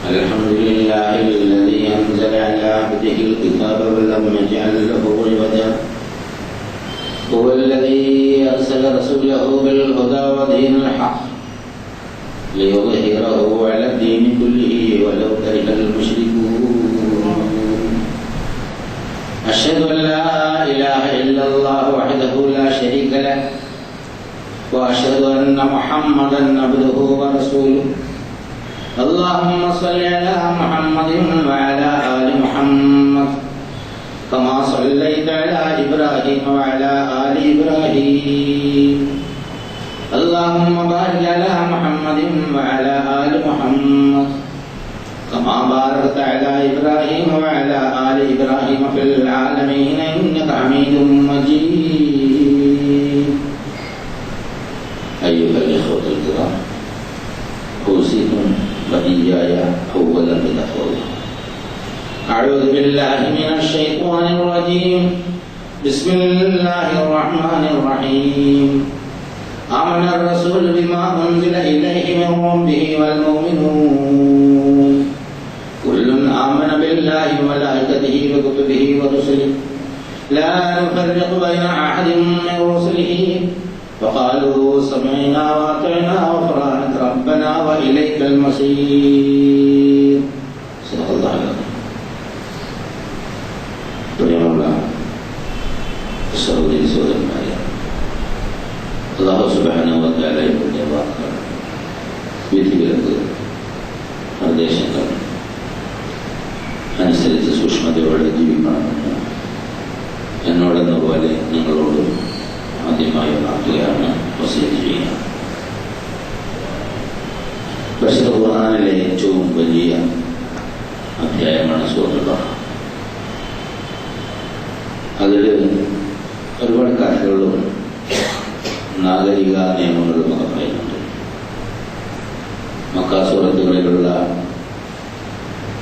الحمد لله الذي أنزل على عبده الكتاب ولم يجعل له عوجا هو الذي أرسل رسوله بالهدى ودين الحق ليظهره على الدين كله ولو كره المشركون أشهد أن لا إله إلا الله وحده لا شريك له وأشهد أن محمدا عبده ورسوله اللهم صل على محمد وعلى آل محمد كما صليت على إبراهيم وعلى آل إبراهيم اللهم بارك على محمد وعلى آل محمد كما باركت على إبراهيم وعلى آل إبراهيم في العالمين إنك حميد مجيد. أيها الإخوة الكرام، أوصيكم وإياي أولا بتقوى الله. أعوذ بالله من الشيطان الرجيم. بسم الله الرحمن الرحيم. آمن الرسول بما أنزل إليه من ربه والمؤمنون كل آمن بالله وملائكته وكتبه ورسله لا نفرق بين أحد من رسله وقالوا سمعنا وأطعنا غفرانك ربنا وإليك المصير. صدق الله العظيم. പ്രിയമുള്ള സഹോദരി സഹോദരന്മാരെ, അല്ലാഹു സുബ്ഹാനഹു വ തആലയുടെ വാക്കുകൾ, വിധിവിലക്ക്, നിർദ്ദേശങ്ങൾ അനുസരിച്ച് സൂക്ഷ്മതയോടെ ജീവിക്കണമെന്ന് എന്നോടെന്ന പോലെ നിങ്ങളോട് ആദ്യമായി ഉണർത്തുകയാണ്, വസിയത്ത് ചെയ്യുകയാണ്. പരിശുദ്ധ ഖുർആനിലെ ഏറ്റവും വലിയ അധ്യായമാണ് സൂറത്തുൽ ബഖറ. അതിൽ ഒരുപാട് കഥകളും നാഗരിക നിയമങ്ങളും ഒക്കെ പറയുന്നുണ്ട്. മക്ക സൂറത്തുകളിലുള്ള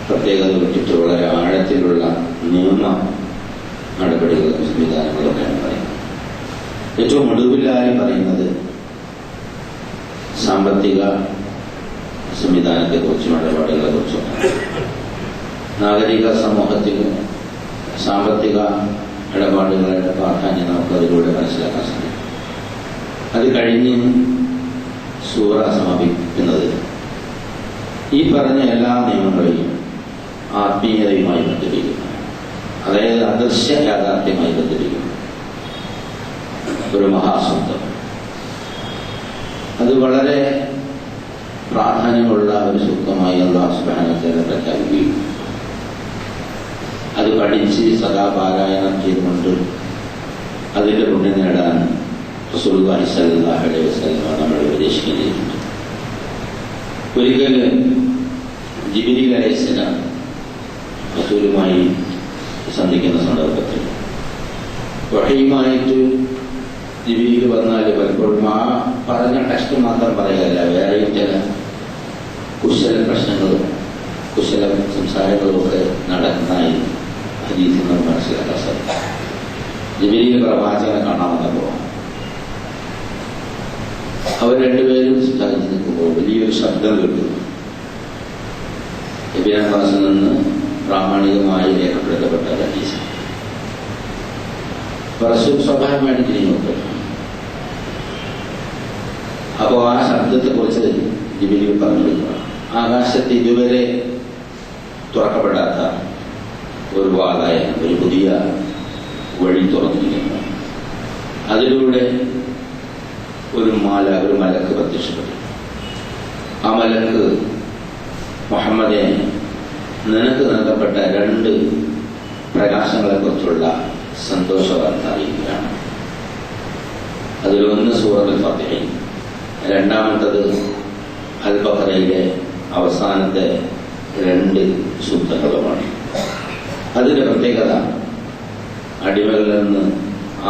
പ്രത്യേകത വിട്ടിട്ട് വളരെ ആഴത്തിലുള്ള നിയമ നടപടികളും സംവിധാനങ്ങളൊക്കെയാണ് പറയുന്നത്. ഏറ്റവും ഒടുവിലായി പറയുന്നത് സാമ്പത്തിക സംവിധാനത്തെക്കുറിച്ചും ഇടപാടുകളെക്കുറിച്ചുമാണ്. നാഗരിക സമൂഹത്തിൽ സാമ്പത്തിക ഇടപാടുകളുടെ പ്രാധാന്യം നമുക്ക് അതിലൂടെ മനസ്സിലാക്കാൻ സാധിക്കും. അത് കഴിഞ്ഞ് സൂറ സമാപിക്കുന്നത് ഈ പറഞ്ഞ എല്ലാ നിയമങ്ങളെയും ആത്മീയതയുമായി ബന്ധിപ്പിക്കുന്നു, അതായത് അദൃശ്യ യാഥാർത്ഥ്യമായി ബന്ധിപ്പിക്കുന്നു. ഒരു മഹാസത്വം, അത് വളരെ പ്രാധാന്യമുള്ള ഒരു സൂക്തമായി അല്ലാഹു സുബ്ഹാനഹു വ തആല പ്രഖ്യാപിക്കുകയും അത് പഠിച്ച് സദാ പാരായണം ചെയ്തുകൊണ്ട് അതിൻ്റെ പുണ്യം നേടാൻ റസൂലുള്ളാഹി സ്വല്ലല്ലാഹു അലൈഹി വസല്ലം നമ്മളെ ഉപദേശിക്കുകയും ചെയ്തിട്ടുണ്ട്. ഒരിക്കൽ ജിബ്രീൽ അലൈഹിസ്സലാം റസൂലുമായി സന്ധിക്കുന്ന സന്ദർഭത്തിൽ വഹയുമായിട്ട് ജിബ്രീൽ വന്നാൽ പലപ്പോഴും ആ പറഞ്ഞ ടെക്സ്റ്റ് മാത്രം പറയുകയല്ല, വേറെയും ചില കുശല പ്രശ്നങ്ങളും കുശല സംസാരങ്ങളും ഒക്കെ നടക്കുന്നതായി ഹദീസിൽ നിന്ന് മനസ്സിലാക്കാൻ സാധിക്കും. ജിബ്രീൽ പ്രവാചകനെ കാണാമെന്നപ്പോൾ അവർ രണ്ടുപേരും സംസാരിച്ച് നിൽക്കുമ്പോൾ വലിയൊരു ശബ്ദം കേട്ടു. ഇബ്നു അബ്ബാസിൽ നിന്ന് പ്രാമാണികമായി രേഖപ്പെടുത്തപ്പെട്ട ഹദീസ്. റസൂൽ സ്വാഭാവികമായിട്ട് തിരിഞ്ഞു നോക്കും. അപ്പോൾ ആ ശബ്ദത്തെക്കുറിച്ച് ജിബ്രീൽ പറഞ്ഞിരുന്നു, ആകാശത്ത് ഇതുവരെ തുറക്കപ്പെടാത്ത ഒരു വാതായ ഒരു പുതിയ വഴി തുറന്നിരിക്കുന്നു. അതിലൂടെ ഒരു മലക്ക് പ്രത്യക്ഷപ്പെട്ടു. ആ മലക്ക് മുഹമ്മദെ നിനക്ക് നൽകപ്പെട്ട രണ്ട് പ്രകാശങ്ങളെക്കുറിച്ചുള്ള സന്തോഷ വാർത്ത അറിയിക്കുകയാണ്. അതിലൊന്ന് സൂറത്തുൽ ഫാത്തിഹ, രണ്ടാമത്തത് അൽ ബഖറയിലെ അവസാനത്തെ 2 സൂക്തങ്ങളുമാണ്. അതിൻ്റെ പ്രത്യേകത അടിമകളിൽ നിന്ന്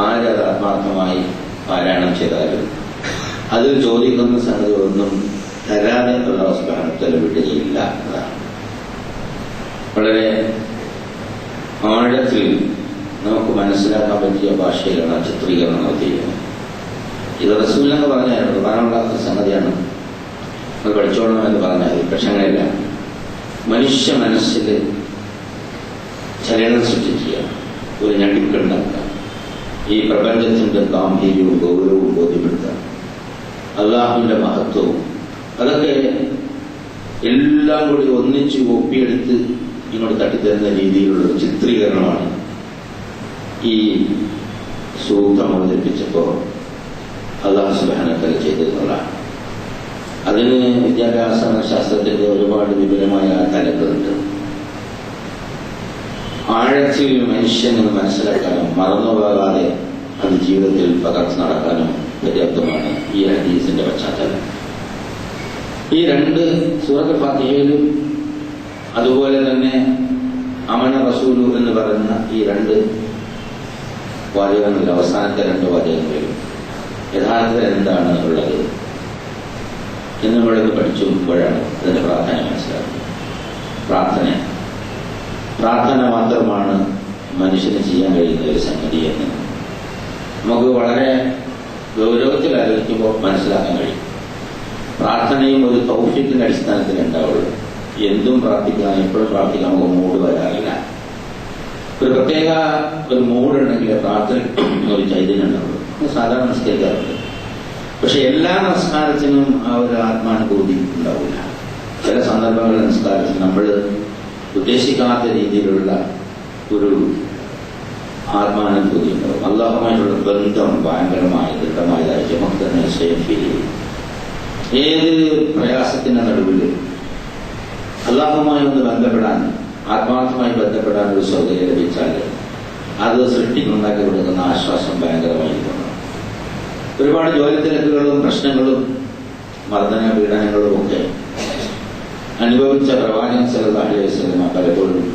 ആരത് ആത്മാർത്ഥമായി പാരായണം ചെയ്താലും അതിൽ ചോദിക്കുന്ന സംഗതികളൊന്നും തരാതെ അല്ലാഹു സുബ്ഹാനഹു വ തആല വിടുകയില്ല എന്നതാണ്. വളരെ ആഴത്തിൽ നമുക്ക് മനസ്സിലാക്കാൻ പറ്റിയ ഭാഷയിലാണ് ചിത്രീകരണം നടത്തിയിരുന്നത്. ഇത് റസൂൽ എന്ന് പറഞ്ഞാൽ പ്രധാനമുള്ള സംഗതിയാണ്, അത് പഠിച്ചോളണം എന്ന് പറഞ്ഞാൽ പക്ഷെ അങ്ങനെയല്ല. മനുഷ്യ മനസ്സിൽ ചലനം സൃഷ്ടിക്കുക, ഒരു ഞെട്ടിപ്പുണ്ടാക്കുക, ഈ പ്രപഞ്ചത്തിന്റെ ഗാംഭീര്യവും ഗൗരവവും ബോധ്യപ്പെടുത്തുക, അല്ലാഹുവിന്റെ മഹത്വവും, അതൊക്കെ എല്ലാം കൂടി ഒന്നിച്ച് ഒപ്പിയെടുത്ത് ഇങ്ങോട്ട് തട്ടിത്തരുന്ന രീതിയിലുള്ള ചിത്രീകരണമാണ് ഈ സൂക്തം അവതരിപ്പിച്ചപ്പോൾ അല്ലാഹു സുബ്ഹാനഹു വ തആല ചെയ്തതെന്നുള്ളതാണ്. അതിന് വിദ്യാഭ്യാസ ശാസ്ത്രത്തിന്റെ ഒരുപാട് വിപുലമായ തലങ്ങളുണ്ട്. ആഴത്തിൽ മനുഷ്യന് മനസ്സിലാക്കാനും മറന്നുപോകാതെ അത് ജീവിതത്തിൽ പകർത്തി നടക്കാനും പര്യാപ്തമാണ് ഈ ഹദീസിന്റെ പശ്ചാത്തലം. ഈ 2 സൂറത്തുൽ ഫാത്തിഹയിലും അതുപോലെ തന്നെ അമന റസൂലു എന്ന് പറയുന്ന ഈ 2 വാചകങ്ങളിൽ, അവസാനത്തെ 2 വാചകങ്ങളിലും യഥാർത്ഥത്തിൽ എന്താണ് ഉള്ളത് എന്ന് നമ്മളിത് പഠിച്ചുമ്പോഴാണ് അതിന്റെ പ്രാധാന്യം മനസ്സിലാക്കുന്നത്. പ്രാർത്ഥന മാത്രമാണ് മനുഷ്യന് ചെയ്യാൻ കഴിയുന്ന ഒരു സംഗതി എന്ന് നമുക്ക് വളരെ ഗൗരവത്തിൽ ആലോചിക്കുമ്പോൾ മനസ്സിലാക്കാൻ കഴിയും. പ്രാർത്ഥനയും ഒരു തൗഫീഖിന്റെ അടിസ്ഥാനത്തിൽ ഉണ്ടാവുള്ളൂ. എന്തും പ്രാർത്ഥിക്കാൻ, എപ്പോഴും പ്രാർത്ഥിക്കാൻ നമുക്ക് മൂഡ് വരാറില്ല. ഒരു പ്രത്യേക ഒരു മൂഡുണ്ടെങ്കിൽ പ്രാർത്ഥന ഒരു ചൈതന്യം ഉണ്ടാവുള്ളൂ. സാധാരണ നിസ്കരിക്കാറുണ്ട്, പക്ഷെ എല്ലാ നമസ്കാരത്തിനും ആ ഒരു ആത്മാനുഭൂതി ഉണ്ടാവില്ല. ചില സന്ദർഭങ്ങളിൽ നമസ്കാരത്തിൽ നമ്മൾ ഉദ്ദേശിക്കാത്ത രീതിയിലുള്ള ഒരു ആത്മാനുഭൂതി ഉണ്ടാവും. അല്ലാഹുമായിട്ടുള്ള ബന്ധം ഭയങ്കരമായ ദൃഢമായതായിരിക്കും. നമുക്ക് തന്നെ സ്വയം ഫീൽ ചെയ്യും. ഏത് പ്രയാസത്തിന്റെ നടുവിൽ അല്ലാഹുമായി ഒന്ന് ബന്ധപ്പെടാൻ, ആത്മാർത്ഥമായി ബന്ധപ്പെടാൻ ഒരു സൗകര്യം ലഭിച്ചാൽ അത് സൃഷ്ടിക്കുണ്ടാക്കി കൊടുക്കുന്ന ആശ്വാസം ഭയങ്കരമായിരിക്കണം. ഒരുപാട് ജോലി തിരക്കുകളും പ്രശ്നങ്ങളും മർദ്ദന പീഡനങ്ങളും ഒക്കെ അനുഭവിച്ച പ്രവാചകൻ സല്ലല്ലാഹു അലൈഹി വസല്ലം പലപ്പോഴും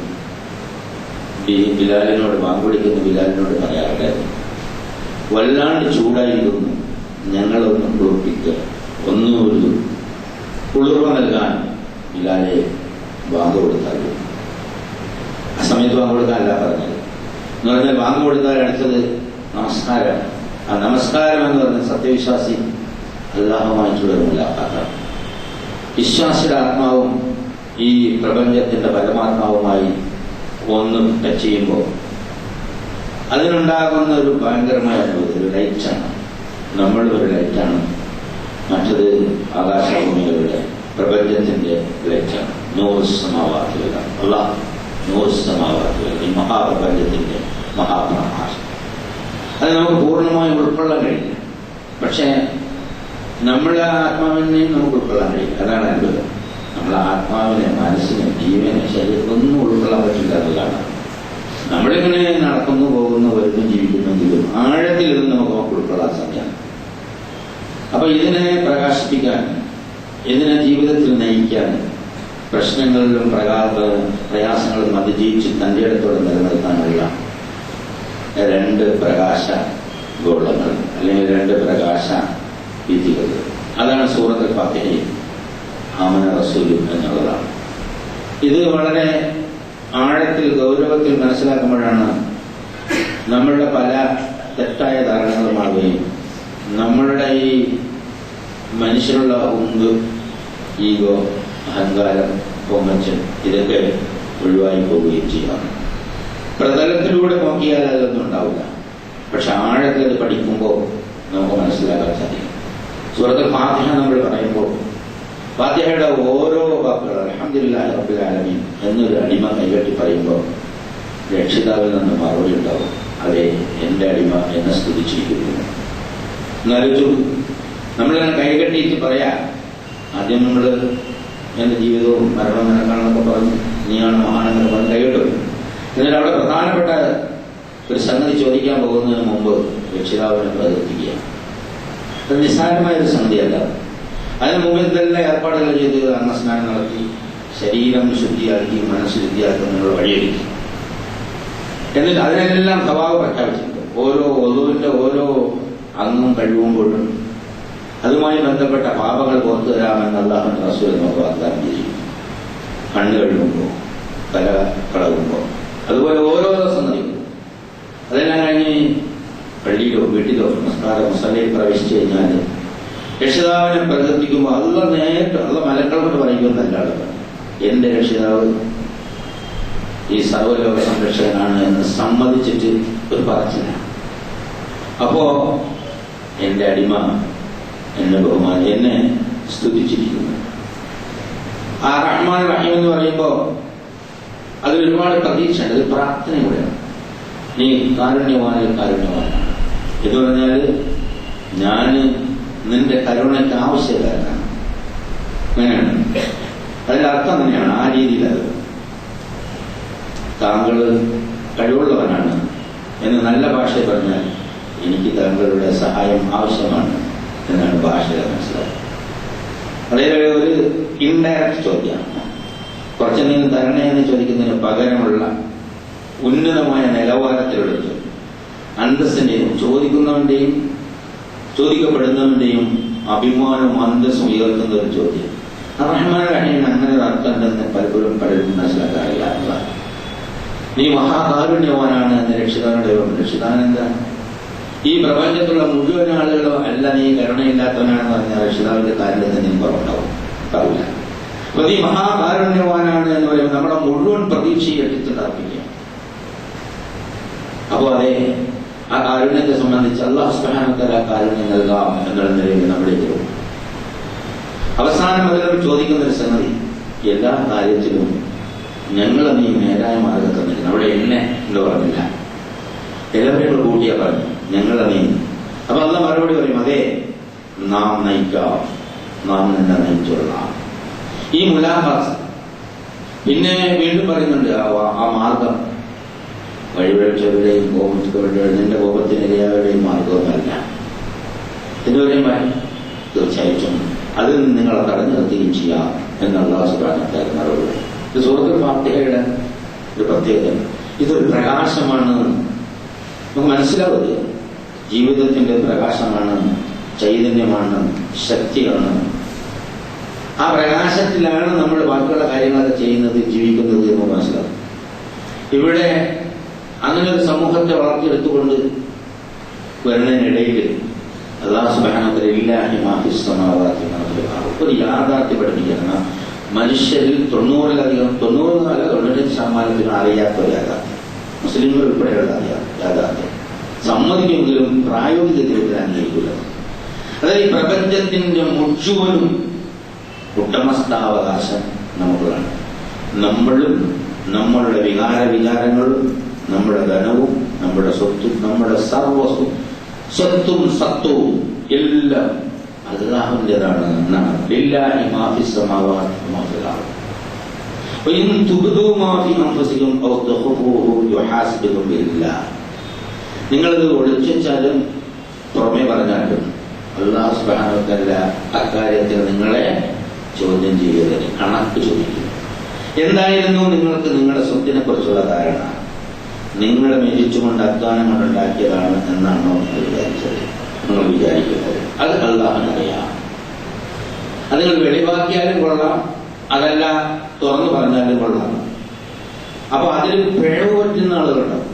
ഈ ബിലാലിനോട്, വാങ്കുവിളിക്കുന്ന ബിലാലിനോട് പറയാറുണ്ടായിരുന്നു, വല്ലാണ്ട് ചൂടായിരിക്കുന്നു, ഞങ്ങളൊന്ന് കുളിപ്പിക്കുക, ഒരു കുളിർവ നൽകാൻ ബിലാലെ വാങ്ങ് കൊടുത്താൽ. ആ സമയത്ത് വാങ്ങ് കൊടുക്കാനല്ല പറഞ്ഞത്. എന്ന് പറഞ്ഞാൽ വാങ്ങ് കൊടുത്താൽ അടുത്തത് നമസ്കാരമാണ്. ആ നമസ്കാരം എന്ന് പറഞ്ഞാൽ സത്യവിശ്വാസി അല്ലാഹുമായിട്ടുള്ള ഒരു മുലാഖാത്താണ്. വിശ്വാസിയുടെ ആത്മാവും ഈ പ്രപഞ്ചത്തിന്റെ പരമാത്മാവുമായി ഒന്ന് ടച്ച് ചെയ്യുമ്പോൾ അതിനുണ്ടാകുന്ന ഒരു ഭയങ്കരമായ അനുഭൂതി, ഒരു ലൈറ്റാണ്. നമ്മൾ ഒരു ലൈറ്റാണ്, മറ്റത് ആകാശഭൂമികളുടെ പ്രപഞ്ചത്തിന്റെ ലൈറ്റാണ്. നൂറുസമാവാത്തുകൾ, അല്ലാഹ് നൂറുസമാവാത്തുകൾ, ഈ മഹാപ്രപഞ്ചത്തിന്റെ മഹാപ്രകാശം. അത് നമുക്ക് പൂർണ്ണമായും ഉൾക്കൊള്ളാൻ കഴിയില്ല. പക്ഷെ നമ്മുടെ ആത്മാവിനെയും നമുക്ക് ഉൾക്കൊള്ളാൻ കഴിയില്ല. അതാണ് അത്ഭുതം. നമ്മളെ ആത്മാവിനെ, മനസ്സിനെ, ജീവനെ, ശരീരത്തൊന്നും ഉൾക്കൊള്ളാൻ പറ്റില്ല എന്നുള്ളതാണ്. നമ്മളിങ്ങനെ നടക്കുന്നു, പോകുന്നു, വരുന്നു, ജീവിക്കുന്നെങ്കിലും ആഴത്തിലിരുന്ന് നമുക്ക് ഉൾക്കൊള്ളാൻ സാധ്യമാണ്. അപ്പൊ ഇതിനെ പ്രകാശിപ്പിക്കാൻ, ഇതിനെ ജീവിതത്തിൽ നയിക്കാൻ, പ്രശ്നങ്ങളിലും പ്രയാസങ്ങളും അതിജീവിച്ച് തന്റെ ഇടത്തോടെ നിലനിർത്താനുള്ള 2 പ്രകാശ ഗോളങ്ങൾ അല്ലെങ്കിൽ 2 പ്രകാശ വിധികൾ. അതാണ് സൂറത്തുൽ ഫാത്തിഹയിൽ ആമന റസൂലു എന്നുള്ളതാണ്. ഇത് വളരെ ആഴത്തിൽ ഗൗരവത്തിൽ മനസ്സിലാക്കുമ്പോഴാണ് നമ്മളുടെ പല തെറ്റായ ധാരണകളും മാറുകയും നമ്മളുടെ ഈ മനുഷ്യനുള്ള ഉന്ത്, ഈഗോ, അഹങ്കാരം, പൊങ്ങച്ചൻ ഇതൊക്കെ ഒഴിവായി പോവുകയും ചെയ്യാം. പ്രതലത്തിലൂടെ നോക്കിയാൽ അതൊന്നും ഉണ്ടാവില്ല. പക്ഷെ ആഴത്തിൽ അത് പഠിക്കുമ്പോൾ നമുക്ക് മനസ്സിലാക്കാൻ സാധിക്കും. സൂറത്തുൽ ഫാത്തിഹ നമ്മൾ പറയുമ്പോൾ ഫാത്തിഹയുടെ ഓരോ വാക്കുകൾ അൽഹംദുലില്ലാഹി റബ്ബിൽ ആലമീൻ എന്നൊരു അടിമ കൈകെട്ടി പറയുമ്പോൾ രക്ഷിതാവിൽ നിന്ന് മറുപടി ഉണ്ടാവും, അതെ എന്റെ അടിമ എന്നെ സ്തുതിച്ചിരിക്കുന്നു. എന്നാലും നമ്മളിങ്ങനെ കൈകെട്ടിയിട്ട് പറയാം. ആദ്യം നമ്മൾ എന്റെ ജീവിതവും മരണവും നിനക്കാണെന്നൊക്കെ പറഞ്ഞു, നീയാണ് മഹാനെന്നൊക്കെ പറഞ്ഞ് കൈകെട്ടും. എന്നിട്ട് അവിടെ പ്രധാനപ്പെട്ട ഒരു സംഗതി ചോദിക്കാൻ പോകുന്നതിന് മുമ്പ് രക്ഷിതാവിനെ പ്രകീർത്തിക്കുക. അത് നിസ്സാരമായ ഒരു സംഗതിയല്ല. അതിന് മുമ്പിൽ തന്നെ ഏർപ്പാടുകൾ ചെയ്ത് അന്നസ്നാനം നടത്തി ശരീരം ശുദ്ധിയാക്കി മനസ്സ് ശുദ്ധിയാക്കുന്നതിനുള്ള വഴിയൊരുക്കി. എന്നിട്ട് അതിനെല്ലാം സവാബ് പ്രഖ്യാപിച്ചിട്ടുണ്ട്. ഓരോ ഒതുവിന്റെ ഓരോ അംഗം കഴിയുമ്പോഴും അതുമായി ബന്ധപ്പെട്ട പാപങ്ങൾ പുറത്തു തരാമെന്ന് അല്ലാഹുവിന്റെ റസൂൽ നമുക്ക് വാഗ്ദാനം ചെയ്തിരിക്കുന്നു. കണ്ണ് കഴിയുമ്പോൾ, തല കളകുമ്പോൾ, അതുപോലെ ഓരോ സംഗതികളും. അതെല്ലാം കഴിഞ്ഞ് പള്ളിയിലോ വീട്ടിലോ നമസ്കാരം മുസല്ലയിൽ പ്രവേശിച്ചു കഴിഞ്ഞാൽ രക്ഷിതാവിനെ പ്രകീർത്തിക്കുമ്പോൾ അള്ള നേരിട്ട് അള്ള മലക്കളോട് പറയുമെന്നല്ല ആളുകൾ, എന്റെ രക്ഷിതാവ് ഈ സർവ്വലോക സംരക്ഷകനാണ് എന്ന് സമ്മതിച്ചിട്ട് ഒരു പറച്ചില്ല. അപ്പോ എന്റെ അടിമ എന്നെ ബഹുമാനം എന്നെ സ്തുതിച്ചിരിക്കുന്നു. ആ റഹ്മാൻ റഹീം എന്ന് പറയുമ്പോ അതിൽ ഒരുപാട് പ്രതീക്ഷയുണ്ട്. അത് പ്രാർത്ഥന കൂടെയാണ്. നീ കാരുണ്യവാനിൽ കാരുണ്യവാനാണ് എന്ന് പറഞ്ഞാൽ ഞാൻ നിന്റെ കരുണയ്ക്ക് ആവശ്യക്കാരനാണ്. അങ്ങനെയാണ് അതിന്റെ അർത്ഥം തന്നെയാണ്. ആ രീതിയിലത് താങ്കൾ കഴിവുള്ളവനാണ് എന്ന് നല്ല ഭാഷയിൽ പറഞ്ഞാൽ എനിക്ക് താങ്കളുടെ സഹായം ആവശ്യമാണ് എന്നാണ് ഭാഷയിൽ മനസ്സിലാക്കുന്നത്. അതേപോലെ ഒരു ഇൻഡയറക്റ്റ് ചോദ്യമാണ്. കുറച്ചെന്തെങ്കിലും തരണേ എന്ന് ചോദിക്കുന്നതിന് പകരമുള്ള ഉന്നതമായ നിലവാരത്തിലുള്ള ചോദ്യം. അന്തസ്സിന്റെയും ചോദിക്കുന്നവന്റെയും ചോദിക്കപ്പെടുന്നവന്റെയും അഭിമാനവും അന്തസ്സും ഉയർത്തുന്ന ഒരു ചോദ്യം. റഹ്മാൻ റഹീം അങ്ങനെ ഒരു അർത്ഥം ഉണ്ടെന്ന് പലപ്പോഴും മനസ്സിലാക്കാറില്ല. നീ മഹാകാരുണ്യവാനാണ് എന്ന് രക്ഷിതാവിനോട്. രക്ഷിതാൻ എന്താണ്? ഈ പ്രപഞ്ചത്തിലുള്ള മുഴുവൻ ആളുകളോ അല്ല നീ കരുണയില്ലാത്തവനാണെന്ന് പറഞ്ഞാൽ രക്ഷിതാവിന്റെ കാരുണ്യത്തിന് നീ കുറവുണ്ടാവും. പറയില്ല. അപ്പൊ നീ മഹാകാരുണ്യവാനാണ് എന്ന് പറയുമ്പോൾ നമ്മുടെ മുഴുവൻ പ്രതീക്ഷയെ എടുത്തിട്ടർപ്പിക്കുക. അപ്പോ അതെ, ആ കാരുണ്യത്തെ സംബന്ധിച്ച് അല്ലാഹു സുബ്ഹാനഹു വ തആല കാരുണ്യം നൽകാം എന്നുള്ള നിലയിൽ നമ്മളിലേക്ക് വരും. അവസാനം അതിനോട് ചോദിക്കുന്ന ഒരു സംഗതി, എല്ലാ കാര്യത്തിലും ഞങ്ങൾ നീ നേരായ മാർഗത്തിൽ നിൽക്കണം. അവിടെ എന്നെ എന്ന് പറഞ്ഞില്ല, എല്ലാവരും കൂട്ടിയാ പറഞ്ഞു ഞങ്ങൾ നീ. അപ്പൊ അല്ല മറുപടി പറയും, അതെ നാം നയിക്കാം, നാം നിന്നെ നയിച്ചോളാം. ഈ മുലാഖാത്ത് പിന്നെ വീണ്ടും പറയുന്നുണ്ട്, ആ മാർഗം വഴിവഴച്ചവരുടെയും കോപത്തിലുള്ളവരുടെയും നിന്റെ കോപത്തിനിരയാവരുടെയും മാർഗവുമല്ല എന്ന് പറയുമ്പോൾ തീർച്ചയായിട്ടും അതിൽ നിന്ന് നിങ്ങളെ തടഞ്ഞു നിർത്തുകയും ചെയ്യാം എന്നുള്ള സുബ്ഹാനഹു മറുപടി. ഇത് സൂറത്തുൽ ഫാത്തിഹയുടെ ഒരു പ്രത്യേകത. ഇതൊരു പ്രകാശമാണ്, നമുക്ക് മനസ്സിലാവുക. ജീവിതത്തിന്റെ പ്രകാശമാണ്, ചൈതന്യമാണ്, ശക്തിയാണ്. ആ പ്രകാശത്തിലാണ് നമ്മൾ ബാക്കിയുള്ള കാര്യങ്ങളൊക്കെ ചെയ്യുന്നത്, ജീവിക്കുന്നത് എന്ന് മനസ്സിലാവും. ഇവിടെ അങ്ങനെ ഒരു സമൂഹത്തെ വളർത്തിയെടുത്തുകൊണ്ട് വരുന്നതിനിടയിൽ അല്ലാഹു സുബ്ഹാനഹു വ തആല ലില്ലാഹി മാ ഫിസ് സമാവാതി വമാ ഫിൽ അർദ് ഒരു യാഥാർത്ഥ്യം പഠിപ്പിക്കണം. മനുഷ്യരിൽ 90% അറിയാത്ത ഒരു യാഥാർത്ഥ്യം, മുസ്ലിങ്ങൾ ഉൾപ്പെടെയുള്ള യാഥാർത്ഥ്യം സമ്മതിക്കുമെങ്കിലും പ്രായോഗിക ജീവിതത്തിൽ അംഗീകരിക്കില്ല. അതായത് ഈ പ്രപഞ്ചത്തിന്റെ മുഴുവനും ഉടമസ്ഥാവകാശം നമുക്കുള്ളതാണ്. നമ്മളും നമ്മളുടെ വികാരങ്ങളും നമ്മുടെ ധനവും നമ്മുടെ സ്വത്തും നമ്മുടെ സർവസ്വം സ്വത്തും സത്വവും എല്ലാം അല്ലാഹുവിൻ്റെതാണ് എന്നാണ്. ലില്ലാഹി മാ ഫിസ് സമാവാതി വമാ ഫിൽ അർദ് വഇൻ തുബ്ദൂ മാ ഫീ അൻഫുസികും ഔ തഖ്ഫൂഹു യുഹാസിബുകും ബില്ലാഹ്. നിങ്ങളത് ഒളിച്ചാലും പുറമേ പറഞ്ഞാലും അല്ലാഹു സുബ്ഹാനഹു വ തആല അക്കാര്യത്തിൽ നിങ്ങളെ ചോദ്യം ചെയ്യുന്നതിന് കണക്ക് ചോദിക്കും. എന്തായിരുന്നു നിങ്ങൾക്ക് നിങ്ങളുടെ സ്വത്തിനെ കുറിച്ചുള്ള ധാരണ? നിങ്ങളെ മെതിച്ചുകൊണ്ട് അധ്വാനം കൊണ്ടുണ്ടാക്കിയതാണ് എന്നാണോ നിങ്ങൾ വിചാരിക്കുന്നത്? അത് അല്ലാഹുവിനറിയാം. അത് നിങ്ങൾ വെളിവാക്കിയാലും കൊള്ളാം, അതല്ല തുറന്നു പറഞ്ഞാലും കൊള്ളാം. അപ്പൊ അതിൽ പിഴവ് പറ്റുന്ന ആളുകളുണ്ടാവും.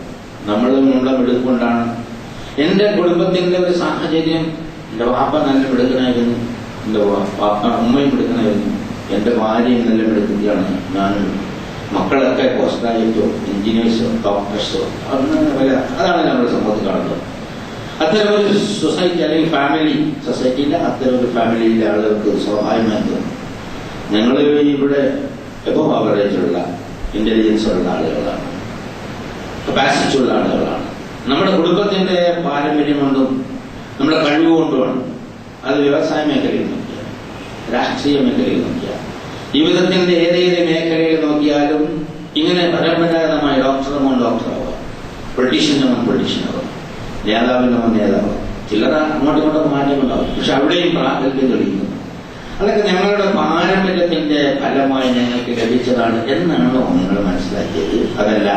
നമ്മളും നമ്മളെ മിടുക്കൊണ്ടാണ്. എന്റെ കുടുംബത്തിന്റെ ഒരു സാഹചര്യം, എന്റെ വാപ്പ നല്ല മിടുക്കനായിരുന്നു, എന്റെ ഉമ്മയും മിടുക്കനായിരുന്നു, എന്റെ ഭാര്യയും നല്ല മിടുക്കുകയാണ്, ഞാൻ മക്കളൊക്കെ പോസ്റ്റ്ഗ്രാജുവേറ്റോ എഞ്ചിനീയേഴ്സോ ഡോക്ടേഴ്സോ അതാണ് നമ്മുടെ സമൂഹത്തിൽ കാണുന്നത്. അത്തരം ഒരു സൊസൈറ്റി അല്ലെങ്കിൽ ഫാമിലി, സൊസൈറ്റിയിലെ അത്തരം ഒരു ഫാമിലിയിലെ ആളുകൾക്ക് സ്വാഭാവികമായി തോന്നും ഞങ്ങൾ ഇവിടെ എബോ ആവറേജുള്ള ഇന്റലിജൻസ് ഉള്ള ആളുകളാണ്, കപ്പാസിറ്റി ഉള്ള ആളുകളാണ്. നമ്മുടെ കുടുംബത്തിന്റെ പാരമ്പര്യം കൊണ്ടും നമ്മുടെ കഴിവുകൊണ്ടുമാണ്. അത് വ്യവസായ മേഖലയിൽ നോക്കിയാൽ, രാഷ്ട്രീയ മേഖലയിൽ നോക്കിയാൽ, ജീവിതത്തിന്റെ ഏതേത് മേഖലയിൽ നോക്കിയാലും ഇങ്ങനെ പരമ്പരാഗതമായ ഡോക്ടറുമോ ഡോക്ടറാവാം, പൊളിറ്റീഷ്യനുമോ പൊളിറ്റീഷ്യനാവാം, നേതാവിനോ നേതാവാം. ചില്ലറ അങ്ങോട്ടും ഇങ്ങോട്ടൊക്കെ മാറ്റങ്ങളുണ്ടാവും, പക്ഷെ അവിടെയും പ്രാഗൽഭ്യം തെളിയുന്നു. അതൊക്കെ ഞങ്ങളുടെ പാരമ്പര്യത്തിന്റെ ഫലമായി ഞങ്ങൾക്ക് ലഭിച്ചതാണ് എന്നാണോ നിങ്ങൾ മനസ്സിലാക്കിയത്? അതല്ല,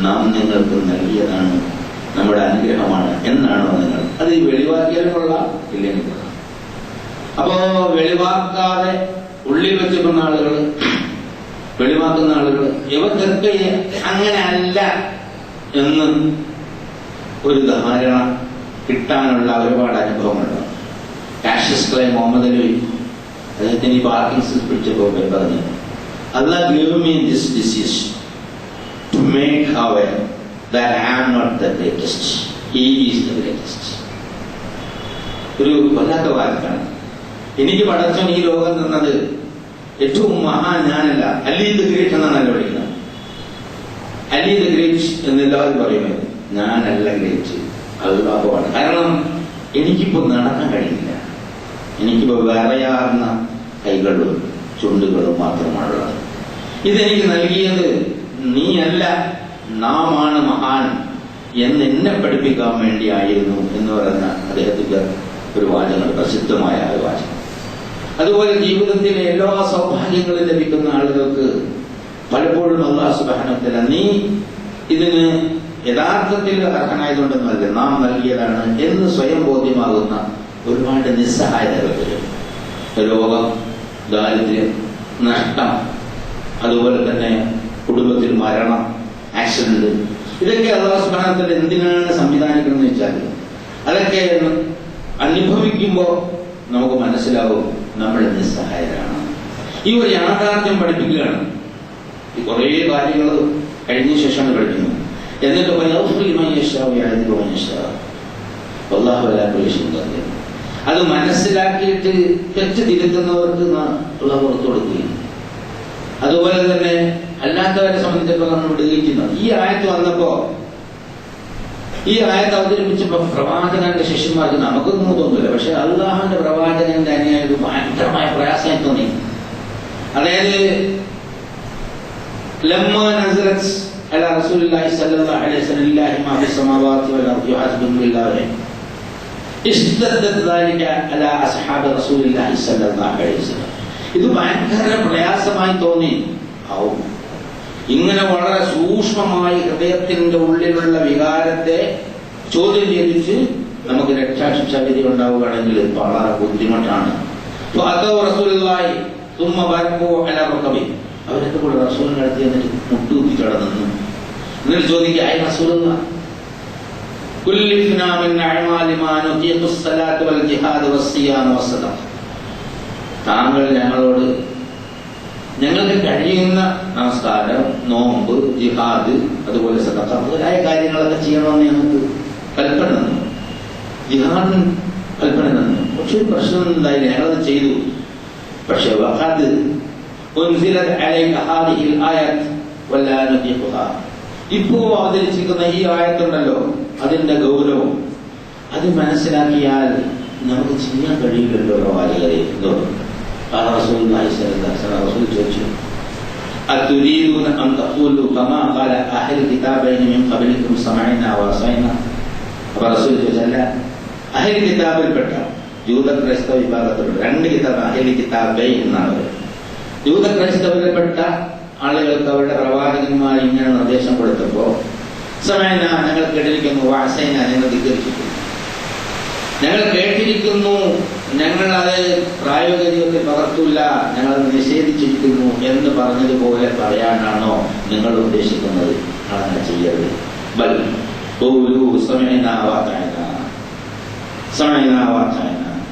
നാം നിങ്ങൾക്ക് നൽകിയതാണ്, നമ്മുടെ അനുഗ്രഹമാണ് എന്നാണോ നിങ്ങൾ അത് വെളിവാക്കിയാലും കൊള്ളാം, ഇല്ലെങ്കിൽ കൊള്ളാം. അപ്പോ വെളിവാക്കാതെ ഉള്ളിൽ വെച്ചിരുന്ന ആളുകൾ, വെളിവാക്കുന്ന ആളുകൾ, ഇവർക്കൊക്കെ അങ്ങനെ അല്ല എന്ന് ഒരു ധാരണ കിട്ടാനുള്ള ഒരുപാട് അനുഭവങ്ങളുണ്ട്. കാഷ്യസ് ക്ലൈ മുഹമ്മദ് അലി അദ്ദേഹത്തിന് ഈ പാർക്കിൻസൺ പിടിച്ചപ്പോൾ പറഞ്ഞു, Allah gave me this disease to make aware that I am not the greatest, He is the greatest. ഒരു വല്ലാത്ത വാക്കാണ്. എനിക്ക് പടച്ചവൻ ഈ ലോകം തന്നത് ഏറ്റവും മഹാൻ ഞാനല്ല, അലി ദ ഗ്രേറ്റ് എന്നാണ് വിളിക്കുന്നത്. അലി ദ ഗ്രേറ്റ് എന്നെല്ലാവരും പറയുന്നത്, ഞാനല്ല ഗ്രേറ്റ്, അല്ലാഹുവാണ്. കാരണം എനിക്കിപ്പോ നടക്കാൻ കഴിയില്ല, എനിക്കിപ്പോ വേറെയാർന്ന കൈകളും ചുണ്ടുകളും മാത്രമാണുള്ളത്. ഇതെനിക്ക് നൽകിയത് നീയല്ല, നാമാണ് മഹാൻ എന്ന് എന്നെ പഠിപ്പിക്കാൻ വേണ്ടിയായിരുന്നു എന്ന് പറയുന്ന അദ്ദേഹത്തിന്റെ ഒരു വാചകം, പ്രസിദ്ധമായ ഒരു വാചകം. അതുപോലെ ജീവിതത്തിലെ എല്ലാ സൗഭാഗ്യങ്ങളും ലഭിക്കുന്ന ആളുകൾക്ക് പലപ്പോഴും അല്ലാഹു സുബ്ഹാനഹു വ തആല നീ ഇതിന് യഥാർത്ഥത്തിൽ അർഹനായതുകൊണ്ടെന്നല്ല, നാം നൽകിയതാണ് എന്ന് സ്വയം ബോധ്യമാകുന്ന ഒരുപാട് നിസ്സഹായതകൾ വരും. രോഗം, ദാരിദ്ര്യം, നഷ്ടം, അതുപോലെ തന്നെ കുടുംബത്തിൽ മരണം, ആക്സിഡന്റ്, ഇതൊക്കെ അല്ലാഹു സുബ്ഹാനഹു വ തആല എന്തിനാണ് സംവിധാനിക്കണമെന്ന് വെച്ചാൽ അതൊക്കെ അനുഭവിക്കുമ്പോൾ നമുക്ക് മനസ്സിലാവും നമ്മൾ നിസ്സഹായരാണ്. ഈ ഒരു യാഥാർത്ഥ്യം പഠിപ്പിക്കുകയാണ്. ഈ കുറേ കാര്യങ്ങൾ കഴിഞ്ഞ ശേഷമാണ് പഠിക്കുന്നത്. എന്നിട്ട് അത് മനസ്സിലാക്കിയിട്ട് തെറ്റ് തിരുത്തുന്നവർക്ക് പുറത്തു കൊടുക്കുകയും അതുപോലെ തന്നെ അല്ലാത്തവരെ സംബന്ധിച്ചിടത്തോളം വിടുകയും. ഈ ആയത്ത് വന്നപ്പോ, ഈ ആയത്ത് അവതരിപ്പിച്ചപ്പോ പ്രവാചകന്റെ ശിഷ്യന്മാർക്ക് നമുക്കൊന്നും തോന്നില്ല, പക്ഷെ അള്ളാഹുവിന്റെ പ്രവാചകന്റെ അനുയായിക്ക് ഭയങ്കരമായ പ്രയാസമായി തോന്നി. അതായത് ലമ്മ നസലത് അലാ റസൂലില്ലാഹി സ്വല്ലല്ലാഹു അലൈഹി വസല്ലം ലില്ലാഹി മാ ഫിസ് സമാവാതി വൽ അർദി യുഹസിബുഹു ബില്ലാഹി ഇസ്തദ്ദത് ദാലിക അലാ അസ്ഹാബി റസൂലില്ലാഹി സ്വല്ലല്ലാഹു അലൈഹി വസല്ലം. ഇത് ഭയങ്കര പ്രയാസമായി തോന്നി. ഇങ്ങനെ വളരെ സൂക്ഷ്മമായി ഹൃദയത്തിന്റെ ഉള്ളിലുള്ള വികാരത്തെ ചോദ്യം ചെയ്തിട്ട് നമുക്ക് രക്ഷാശിക്ഷ വിധി ഉണ്ടാവുകയാണെങ്കിൽ വളരെ ബുദ്ധിമുട്ടാണ്. അവരൊക്കെ കൂടെ റസൂലിനെ അടുത്ത് എന്നിട്ട് മുട്ടുകുത്തി കടന്നു. എന്നിട്ട് ചോദിക്കുക, ആയി റസൂലുള്ള താങ്കൾ ഞങ്ങളോട് ഞങ്ങൾക്ക് കഴിയുന്ന നമസ്കാരം, നോമ്പ്, ജിഹാദ്, അതുപോലെ സദഖ മുതലായ കാര്യങ്ങളൊക്കെ ചെയ്യണമെന്ന് ഞങ്ങൾക്ക് കൽപ്പന തന്നു, ജിഹാദിന് കൽപ്പന തന്നു. പക്ഷെ ഒരു പ്രശ്നം ഉണ്ടായില്ല, ഞങ്ങളത് ചെയ്തു. പക്ഷെ ഇപ്പോ അവതരിച്ചിരിക്കുന്ന ഈ ആയത്തുണ്ടല്ലോ, അതിന്റെ ഗൗരവം അത് മനസ്സിലാക്കിയാൽ നമുക്ക് ചെയ്യാൻ കഴിയില്ലല്ലോ പ്രവാചകരെ. എന്തോ റസൂൽ ചോദിച്ചു, അതുരീദൂന അൻ തഖൂലു കമാ ഖാല അഹ്ലു കിതാബൈന മിൻ ഖബ്ലികും സമഅനാ വഅസൈന. അപ്പോൾ റസൂൽ ചോദിച്ചല്ല, അഹ്ലു കിതാബിൽപ്പെട്ട യൂത ക്രൈസ്തവ വിഭാഗത്തിലുള്ള രണ്ട് കിതാബ്, അഹ്ലു കിതാബൈൻ എന്നാണ്. യൂത ക്രൈസ്തവരിൽപ്പെട്ട ആളുകൾക്ക് അവരുടെ പ്രവാചകന്മാർ ഇങ്ങനെ നിർദ്ദേശം കൊടുത്തപ്പോ സമഅന ഞങ്ങൾ കേട്ടിരിക്കുന്നു, വഅസൈന ഞങ്ങൾ ധിക്കരിച്ചിരിക്കുന്നു. ഞങ്ങൾ കേട്ടിരിക്കുന്നു, ഞങ്ങൾ അത് പ്രായോഗിക ജീവിതത്തിൽ പകർത്തില്ല, ഞങ്ങൾ നിഷേധിച്ചിരിക്കുന്നു എന്ന് പറഞ്ഞതുപോലെ പറയാനാണോ നിങ്ങൾ ഉദ്ദേശിക്കുന്നത്? അങ്ങനെ ചെയ്യരുത്.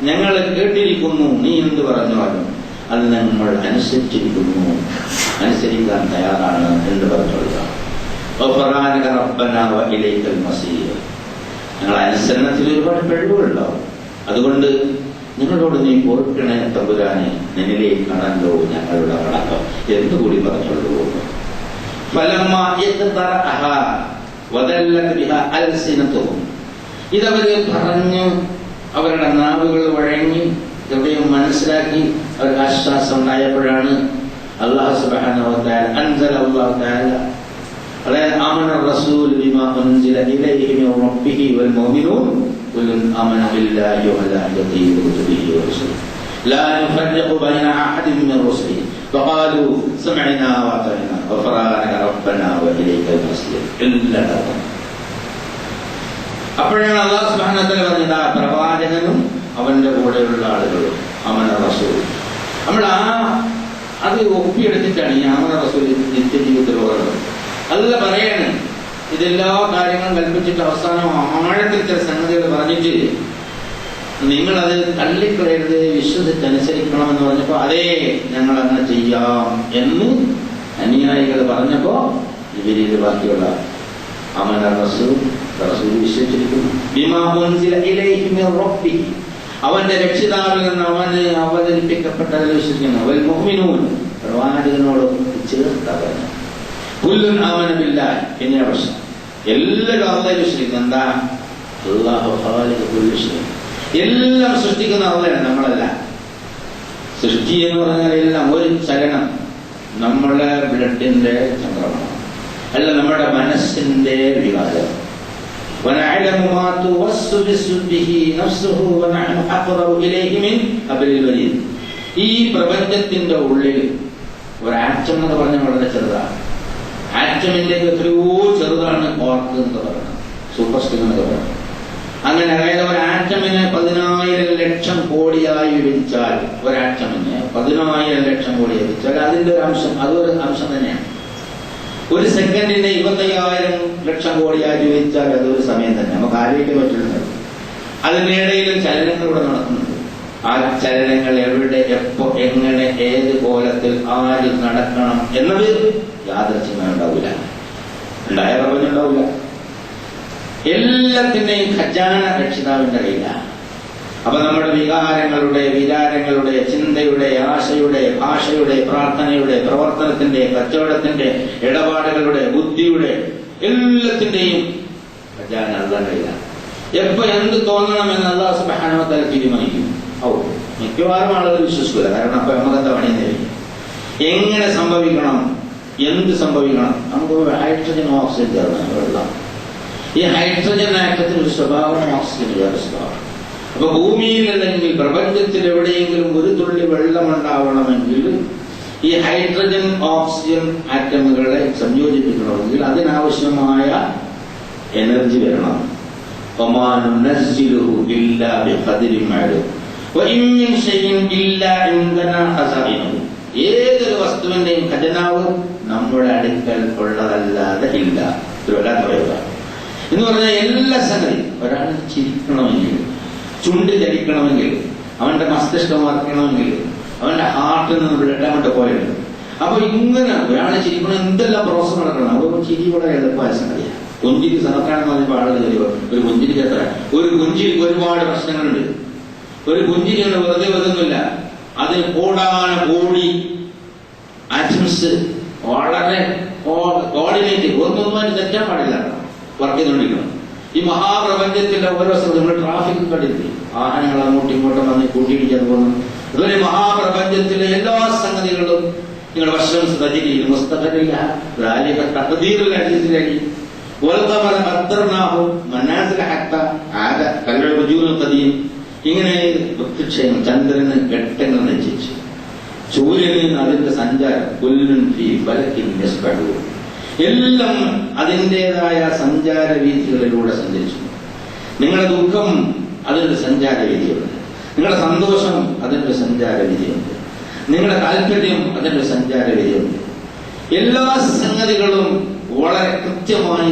ഞങ്ങൾ കേട്ടിരിക്കുന്നു, നീ എന്ത് പറഞ്ഞാലും അത് നമ്മൾ അനുസരിച്ചിരിക്കുന്നു, അനുസരിക്കാൻ തയ്യാറാണ് എന്ന് പറഞ്ഞുകൊള്ളുക. ഞങ്ങൾ അനുസരണത്തിൽ ഒരുപാട് പിഴവുകളുണ്ടാവും, അതുകൊണ്ട് നിങ്ങളോട് നീ പൊറുക്കണേ തമ്പുരാനെ, നിന്നിലേക്കാണല്ലോ ഞങ്ങളുടെ വണക്കം എന്നുകൂടി പറഞ്ഞുള്ളൂ. ഇതവര് പറഞ്ഞു, അവരുടെ നാവുകൾ വഴങ്ങി ഹൃദയം മനസ്സിലാക്കി അവർക്ക് ആശ്വാസം ഉണ്ടായപ്പോഴാണ് അല്ലാഹു സുബ്ഹാനഹു വ തആല അതായത് ആമന റസൂൽ ബിമാ ഉൻസില ഇലൈഹി മിർ റബ്ബിഹി വൽ മുഅ്മിനൂൻ കുല്ലുൻ ആമന ബില്ലാഹി വ മലായികതിഹി വ കുതുബിഹി വ റസൂലിഹി ലാ നുഫർരിഖു ബൈന അഹദിൻ മിർ റസൂലിഹി വഖാലു സമഅനാ വഅതഅനാ ഗഫറാനക റബ്ബനാ വ ഇലൈക്കൽ മസീർ. എല്ലാം അപ്പോഴാണ് അല്ലാഹു സുബ്ഹാനഹു വ തആല പറഞ്ഞത്, ആ പ്രവാചകനും അവന്റെ കൂടെയുള്ള ആളുകളും ആമന റസൂൽ. നമ്മൾ അത് ഒപ്പിയെടുത്തിട്ടാണ് ഈ ആമന റസൂൽ നിത്യജീവിതത്തിൽ ഓർക്കുന്നത്. അല്ല പറയാണ്, ഇതെല്ലാ കാര്യങ്ങളും കൽപ്പിച്ചിട്ട് അവസാനം ആഴത്തിൽ ചില സംഗതികൾ പറഞ്ഞിട്ട് നിങ്ങളത് തള്ളിക്കളയരുത്, വിശ്വസിച്ചനുസരിക്കണമെന്ന് പറഞ്ഞപ്പോ അതേ ഞങ്ങൾ അങ്ങനെ ചെയ്യാം എന്ന് അനുയായികൾ പറഞ്ഞപ്പോ ഇവരിൽ ബാക്കിയുള്ള ആമന റസൂൽ വിശ്വസിച്ചിരിക്കുന്നു. ബിമാ ഉൻസില ഇലൈഹി മിർ റബ്ബിഹി, അവന്റെ രക്ഷിതാവിൽ നിന്ന് അവന് അവതരിപ്പിക്കപ്പെട്ടതിൽ വിശ്വസിക്കുന്നു. വൽ മുഅ്മിനൂൻ, പ്രവാചകനോട് ചേർത്തവന്. കുല്ലുൻ ആമന ബില്ലാഹി, പിന്നെ പ്രശ്നം എല്ലാവരും അല്ലാഹുവിൽ വിശ്വസിക്കുന്നു. എന്താ? അല്ലാഹു ഖാലിഖു കുല്ലി ഷൈ, എല്ലാം സൃഷ്ടിക്കുന്ന അല്ലാഹുവാണ്, നമ്മളല്ല. സൃഷ്ടി എന്ന് പറഞ്ഞാൽ എല്ലാം ഒരു ചലനം, നമ്മുടെ ബ്ലഡിന്റെ ചക്രമാണ്, അല്ല നമ്മുടെ മനസ്സിന്റെ വികാരം. وَنَعْلَمُ مَا تُوَسْوِسُ بِهِ نَفْسُهُ وَنَحْنُ أَقْرَبُ إِلَيْهِ مِنْ حَبْلِ الْوَرِيدِ. ഈ പ്രപഞ്ചത്തിന്റെ ഉള്ളിൽ ഒരു ആറ്റം എന്ന് പറഞ്ഞാൽ വളരെ ചെറുതാണ്. ആറ്റമിന്റെ എത്രയോ ചെറുതാണ് ഓർക്ക് എന്ന് പറയുന്നത്, സൂപ്പർ സ്റ്റിംഗ് എന്നൊക്കെ പറയുന്നത്. അങ്ങനെ അതായത് ഒരു ആറ്റമിനെ 10,000 ലക്ഷം കോടിയായി വിഭജിച്ചാൽ, ഒരാറ്റമിനെ 10,000 ലക്ഷം കോടിയായി വിഭജിച്ചാൽ അതിന്റെ ഒരു അംശം, അതൊരു അംശം തന്നെയാണ്. ഒരു സെക്കൻഡിനെ 25,000 ലക്ഷം കോടിയായി വിഭജിച്ചാൽ അതൊരു സമയം തന്നെ, നമുക്ക് ആലോചിക്കാൻ പറ്റുന്നത്. അതിനിടയിൽ ചലനങ്ങളിലൂടെ നടക്കുന്നുണ്ട്. ആ ചലനങ്ങൾ എവിടെ, എപ്പോ, എങ്ങനെ, ഏത് കോലത്തിൽ, ആര് നടക്കണം എന്നത് യാദൃച്ഛികമായി ഉണ്ടാവില്ല, ഉണ്ടായ പ്രപഞ്ചം ഉണ്ടാവില്ല. എല്ലാത്തിന്റെയും ഖജാന രക്ഷിതാവിന്റെ കയ്യിലാണ്. അപ്പൊ നമ്മുടെ വികാരങ്ങളുടെ, ചിന്തയുടെ, ആശയുടെ, ഭാഷയുടെ, പ്രാർത്ഥനയുടെ, പ്രവർത്തനത്തിന്റെ, കച്ചവടത്തിന്റെ, ഇടപാടുകളുടെ, ബുദ്ധിയുടെ, എല്ലാത്തിന്റെയും ഖജാന അല്ലാഹുവിന്റെ കയ്യിലാണ്. എപ്പോ എന്ത് തോന്നണമെന്ന് അല്ലാഹു സുബ്ഹാനഹു വ തആല തീരുമാനിക്കും. മിക്കവാറും ആളുകൾ വിശ്വസിക്കില്ല, കാരണം അപ്പൊ നമുക്കെന്താ പണിയെന്നിരിക്കും. എങ്ങനെ സംഭവിക്കണം, എന്ത് സംഭവിക്കണം? നമുക്ക് ഹൈഡ്രജൻ ഓക്സിജൻ ചേർന്ന് വെള്ളം. ഈ ഹൈഡ്രജൻ ആറ്റത്തിന് ഒരു സ്വഭാവം, ഓക്സിജൻ വേറെ സ്വഭാവം. അപ്പൊ ഭൂമിയിൽ അല്ലെങ്കിൽ പ്രപഞ്ചത്തിൽ എവിടെയെങ്കിലും ഒരു തുള്ളി വെള്ളം ഉണ്ടാവണമെങ്കിൽ ഈ ഹൈഡ്രജൻ ഓക്സിജൻ ആറ്റമുകളെ സംയോജിപ്പിക്കണമെങ്കിൽ അതിനാവശ്യമായ എനർജി വരണം. ഏതൊരു വസ്തുവിന്റെയും ഖജനാവ് നമ്മുടെ അടുക്കൽ ഉള്ളതല്ലാതെ ഇല്ല. എന്ന് പറഞ്ഞാൽ എല്ലാ സംഗതി, ഒരാൾ ചിരിക്കണമെങ്കിൽ, ചുണ്ട് ചലിക്കണമെങ്കിൽ, അവന്റെ മസ്തിഷ്കം വർക്കണമെങ്കിൽ, അവന്റെ ഹാർട്ടിൽ നിന്ന് ബ്ലഡ് അങ്ങോട്ട് പോയത്. അപ്പൊ ഇങ്ങനെ ഒരാളെ ചിരിക്കണം, എന്തെല്ലാം പ്രോസസ് നടക്കണം. അപ്പൊ ചിരി വളരെ എളുപ്പമായ സംഗതിയാണ്. കൊഞ്ചിരി സർക്കാരെന്ന് പറഞ്ഞപ്പോൾ ആളുകൾ ഒരു കൊഞ്ചിരിക്ക് എത്ര, ഒരു കൊഞ്ചിരിക്ക് ഒരുപാട് പ്രശ്നങ്ങളുണ്ട്. ഒരു കൊഞ്ചിരി കൊണ്ട് വെറുതെ വരുന്നില്ല, അതിൽ കോടി ആറ്റംസ് വളരെ കോർഡിനേറ്റ്, ഒന്നൊന്നുമായിട്ട് തെറ്റാൻ പാടില്ല, വർക്ക് ചെയ്തുകൊണ്ടിരിക്കണം. ഈ മഹാപ്രപഞ്ചത്തിന്റെ ഓരോ സ്ഥലത്തും നമ്മൾ ട്രാഫിക് കണ്ടില്ലേ, വാഹനങ്ങൾ അങ്ങോട്ടും ഇങ്ങോട്ടും വന്ന് കൂട്ടിയിടിക്കാൻ പോകുന്നു. അതുപോലെ മഹാപ്രപഞ്ചത്തിലെ എല്ലാ സംഗതികളും നിങ്ങൾ വർഷം ശ്രദ്ധിക്കും. ഇങ്ങനെ വൃക്ഷങ്ങൾ, ചന്ദ്രന് ഘട്ടങ്ങൾ നിശ്ചയിച്ചു, സൂര്യന് അതിന്റെ സഞ്ചാരം, എല്ലാം അതിൻ്റെതായ സഞ്ചാര രീതികളിലൂടെ സഞ്ചരിച്ചു. നിങ്ങളുടെ ദുഃഖം അതിന്റെ സഞ്ചാര രീതിയുണ്ട്, നിങ്ങളുടെ സന്തോഷം അതിന്റെ സഞ്ചാര രീതിയുണ്ട്, നിങ്ങളുടെ താല്പര്യം അതിന്റെ സഞ്ചാര രീതിയുണ്ട്. എല്ലാ സംഗതികളും വളരെ കൃത്യമായി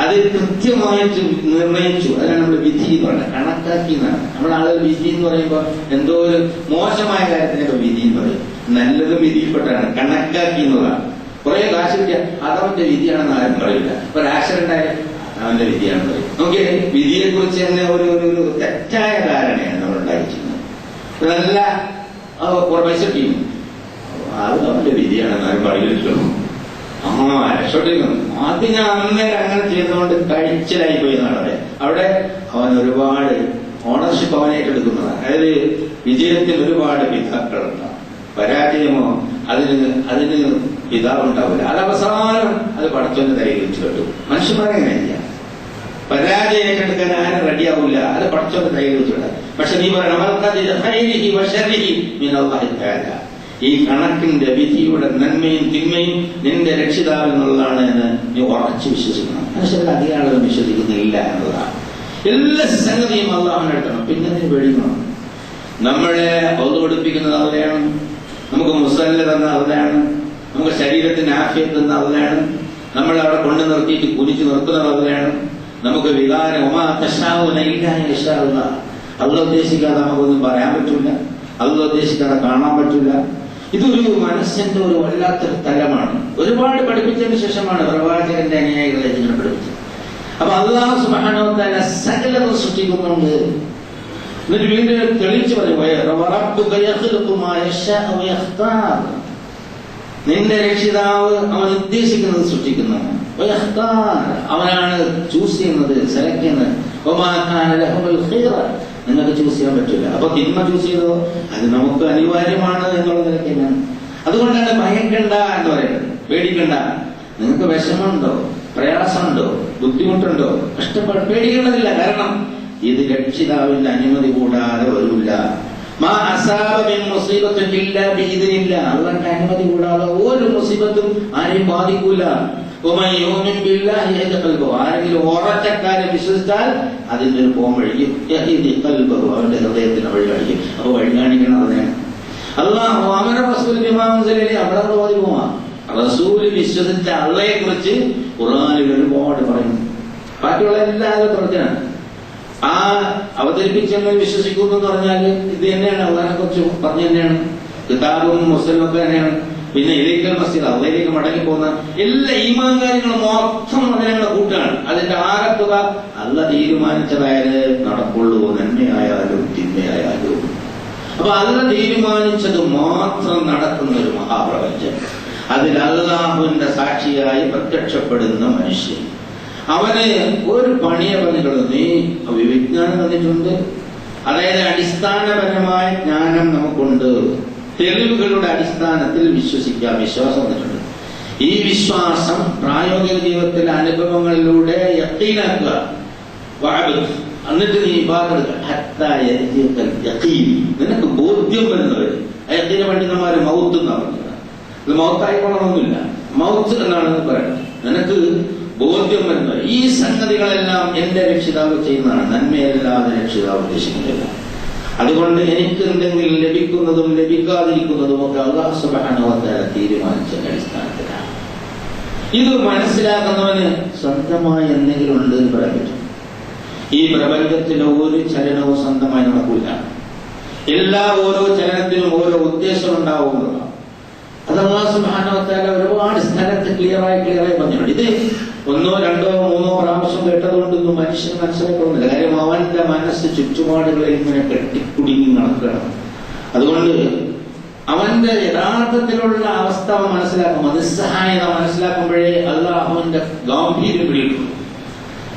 അത് കൃത്യമായിട്ട് നിർണയിച്ചു. അതിനാണ് നമ്മൾ വിധി എന്ന് പറയുന്നത്, കണക്കാക്കി എന്നാണ്. നമ്മുടെ ആളുകൾ വിധി എന്ന് പറയുമ്പോൾ എന്തോ ഒരു മോശമായ കാര്യത്തിനൊക്കെ വിധി എന്ന് പറയും. നല്ലതും വിധിയിൽപ്പെട്ടാണ്, കണക്കാക്കി എന്നുള്ളതാണ്. കുറെ കാശ് കിട്ടിയ അതവന്റെ വിധിയാണെന്ന് ആരും പറയില്ല. ഒരു ആക്സിഡന്റ് ആയാലും അവന്റെ വിധിയാണെന്ന് പറയും. നോക്കിയേ, വിധിയെ കുറിച്ച് തന്നെ ഒരു തെറ്റായ ധാരണയാണ് നമ്മൾ ഉണ്ടായിരിക്കുന്നത്. നല്ല പൈസ കിട്ടിയും അത് അവന്റെ വിധിയാണെന്ന് ആരും പറയില്ലല്ലോ. രക്ഷപ്പെട്ടിരിക്കുന്നു. അത് ഞാൻ അന്നേരം അങ്ങനെ ചെയ്തുകൊണ്ട് കഴിച്ചിലായി പോയി എന്നാണ്. അവിടെ അവൻ ഒരുപാട് ഓണർഷിപ്പ് അവനെ ഏറ്റെടുക്കുന്നതാണ്. അതായത് വിജയത്തിന് ഒരുപാട് പിതാക്കളുണ്ടാവും, പരാജയമോ അതിന് പിതാവുണ്ടാവില്ല. അത് അവസാനം അത് പടച്ചോന്റെ തലയിൽ വെച്ച് കെട്ടും. മനുഷ്യന്മാരെങ്ങനെയില്ല, പരാജയം ഏറ്റെടുക്കാൻ ആരും റെഡിയാവില്ല. അത് പടച്ചോന്റെ തലയിൽ വെച്ച് കെട്ടാം. പക്ഷെ നീ പറയണം ഈ കണക്കിന്റെ വിധിയുടെ നന്മയും തിന്മയും നിന്റെ രക്ഷിതാവ് എന്നുള്ളതാണ് എന്ന് നീ ഉറച്ചു വിശ്വസിക്കണം. മനുഷ്യരുടെ അധികം ആളുകൾ വിശ്വസിക്കുന്നില്ല എന്നതാണ്. എല്ലാ സംഗതിയും അള്ളാഹുവിനെ എടുക്കണം. പിന്നെ നീ പേടിക്കണം. നമ്മളെ ബോധപഠിപ്പിക്കുന്നത് അവിടെയാണ്, നമുക്ക് മുസല്ല തന്ന അവിടെയാണ്, നമുക്ക് ശരീരത്തിന് ആഫിയത്ത് തന്ന അവിടെയാണ്, നമ്മളെ അവിടെ കൊണ്ടു നിർത്തിയിട്ട് കുനിച്ചു നിർത്തുന്നത് അവിടെയാണ്, നമുക്ക് വികാരം അള്ളാഹ് ഉദ്ദേശിക്കാതെ നമുക്കൊന്നും പറയാൻ പറ്റില്ല, അള്ളാഹ് ഉദ്ദേശിക്കാതെ കാണാൻ പറ്റില്ല. ഇതൊരു മനസ്സിന്റെ ഒരു വല്ലാത്തൊരു തലമാണ്. ഒരുപാട് പഠിപ്പിച്ചതിന് ശേഷമാണ് പ്രവാചകന്റെ അനുയായികളെ ഇങ്ങനെ പഠിപ്പിച്ചത്. അപ്പൊ അല്ലാഹു സുബ്ഹാനഹു വ തആല സകലതും സൃഷ്ടിക്കുന്നുണ്ട്. എന്നിട്ട് വീണ്ടും തെളിയിച്ചു പറയും, നിന്റെ രക്ഷിതാവ് അവൻ ഉദ്ദേശിക്കുന്നത് സൃഷ്ടിക്കുന്നു, അവനാണ് ചൂസ് ചെയ്യുന്നത്, സെലക്ട് ചെയ്യുന്നത്. നിങ്ങൾക്ക് ചൂസ് ചെയ്യാൻ പറ്റില്ല. അപ്പൊ തിന്മ ചൂസ് ചെയ്തോ അത് നമുക്ക് അനിവാര്യമാണ് എന്നുള്ള നിലയ്ക്കാണ്. അതുകൊണ്ടാണ് ഭയക്കണ്ട എന്ന് പറയുന്നത്, പേടിക്കണ്ട. നിങ്ങൾക്ക് വിഷമമുണ്ടോ, പ്രയാസമുണ്ടോ, ബുദ്ധിമുട്ടുണ്ടോ, കഷ്ടപ്പെട്ട് പേടിക്കേണ്ടതില്ല. കാരണം ഇത് രക്ഷിതാവിന്റെ അനുമതി കൂടാതെ വരില്ല. അള്ളാന്റെ അനുമതി കൂടാതെ ഒരു മുസീബത്തും ആരെയും ബാധിക്കൂല. ആരെങ്കിലും ഉറച്ചക്കാരെ വിശ്വസിച്ചാൽ അതിന്റെ ഒരു പോം വഴിക്കും, അവന്റെ ഹൃദയത്തിന് വഴി കാണിക്കും. അപ്പൊ വഴി കാണിക്കണം അതിനെയാണ് അള്ളാഹു. അവരുടെ അവിടെ ഓതി പോവാ. റസൂല് വിശ്വസിച്ച അള്ളയെ കുറിച്ച് ഖുർആനിൽ ഒരുപാട് പറയുന്നു. ബാക്കിയുള്ള എല്ലാവരും തുറച്ചാണ്. ആ അവതരിപ്പിച്ചെന്ന് വിശ്വസിക്കുന്നു എന്ന് പറഞ്ഞാല് ഇത് തന്നെയാണ്, അള്ളാഹിനെ കുറിച്ച് പറഞ്ഞു തന്നെയാണ്. കിതാബും മുസ്ലിം ഒക്കെ തന്നെയാണ്. പിന്നെ ഇലൈക്കൽ മസ്ജിദ്, അള്ളയിലേക്ക് മടങ്ങി പോകുന്ന എല്ലാ ഈമാൻ കാര്യങ്ങളും മൊത്തം അതിനെ കൂട്ടാണ്. അതിന്റെ ആകത്തുക അള്ളാഹ് തീരുമാനിച്ചതായത് നടക്കുള്ളൂ, നന്മയായാലും തിന്മയായാലും. അപ്പൊ അള്ളാഹ് തീരുമാനിച്ചത് മാത്രം നടക്കുന്ന ഒരു മഹാപ്രപഞ്ചം. അതിൽ അള്ളാഹുവിന്റെ സാക്ഷിയായി പ്രത്യക്ഷപ്പെടുന്ന മനുഷ്യൻ, അവന് ഒരു പണിയ പണികളും നീ വിജ്ഞാനം തന്നിട്ടുണ്ട്. അതായത് അടിസ്ഥാനപരമായ ജ്ഞാനം നമുക്കുണ്ട്. തെളിവുകളുടെ അടിസ്ഥാനത്തിൽ വിശ്വസിക്കാം, വിശ്വാസം തന്നിട്ടുണ്ട്. ഈ വിശ്വാസം പ്രായോഗിക ജീവിതത്തിലെ അനുഭവങ്ങളിലൂടെ യഖീനാക്കുക. എന്നിട്ട് നീ നിനക്ക് ബോധ്യം വരുന്നവർ യഖീന പണ്ഡിതന്മാര് മൗത്ത് എന്നാണ് പറഞ്ഞത്. ഇത് മൗത്തായിക്കൊള്ളണമെന്നില്ല, മൗത്ത് എന്നാണ് പറയുന്നത്. നിനക്ക് ബോധ്യം വരുന്നവർ ഈ സംഗതികളെല്ലാം എന്റെ രക്ഷിതാവ് ചെയ്യുന്നതാണ്, നന്മയല്ലാതെ രക്ഷിതാവ് ഉദ്ദേശിക്കുന്നില്ല. അതുകൊണ്ട് എനിക്ക് എന്തെങ്കിലും ലഭിക്കുന്നതും ലഭിക്കാതിരിക്കുന്നതും ഒക്കെ അല്ലാഹു സുബ്ഹാനഹു വ തആല തീരുമാനിച്ച അടിസ്ഥാനത്തിലാണ്. ഇത് മനസ്സിലാക്കുന്നവന് സ്വന്തമായി എന്തെങ്കിലും ഉണ്ട് എന്ന് പറയാൻ പറ്റും. ഈ പ്രപഞ്ചത്തിലെ ഒരു ചലനവും സ്വന്തമായി നടക്കില്ല. ഓരോ ചലനത്തിനും ഓരോ ഉദ്ദേശം ഉണ്ടാവുന്നതാണ്. അത് അല്ലാഹു സുബ്ഹാനഹു വ തആല ഒരുപാട് സ്ഥലത്ത് ക്ലിയറായി പറഞ്ഞിട്ടുണ്ട്. ഇത് ഒന്നോ രണ്ടോ മൂന്നോ പ്രാവശ്യം കേട്ടതുകൊണ്ടൊന്നും മനുഷ്യന് മനസ്സിലാക്കുന്നില്ല. കാര്യം അവന്റെ മനസ്സ് ചുറ്റുപാടുകളിൽ ഇങ്ങനെ കെട്ടിക്കുടുങ്ങി നടക്കണം. അതുകൊണ്ട് അവന്റെ യഥാർത്ഥത്തിലുള്ള അവസ്ഥ അവൻ മനസ്സിലാക്കും. നിസ്സഹായത മനസ്സിലാക്കുമ്പോഴേ അല്ലാഹുവിന്റെ ഗാംഭീര്യം പിടികിട്ടുള്ളൂ.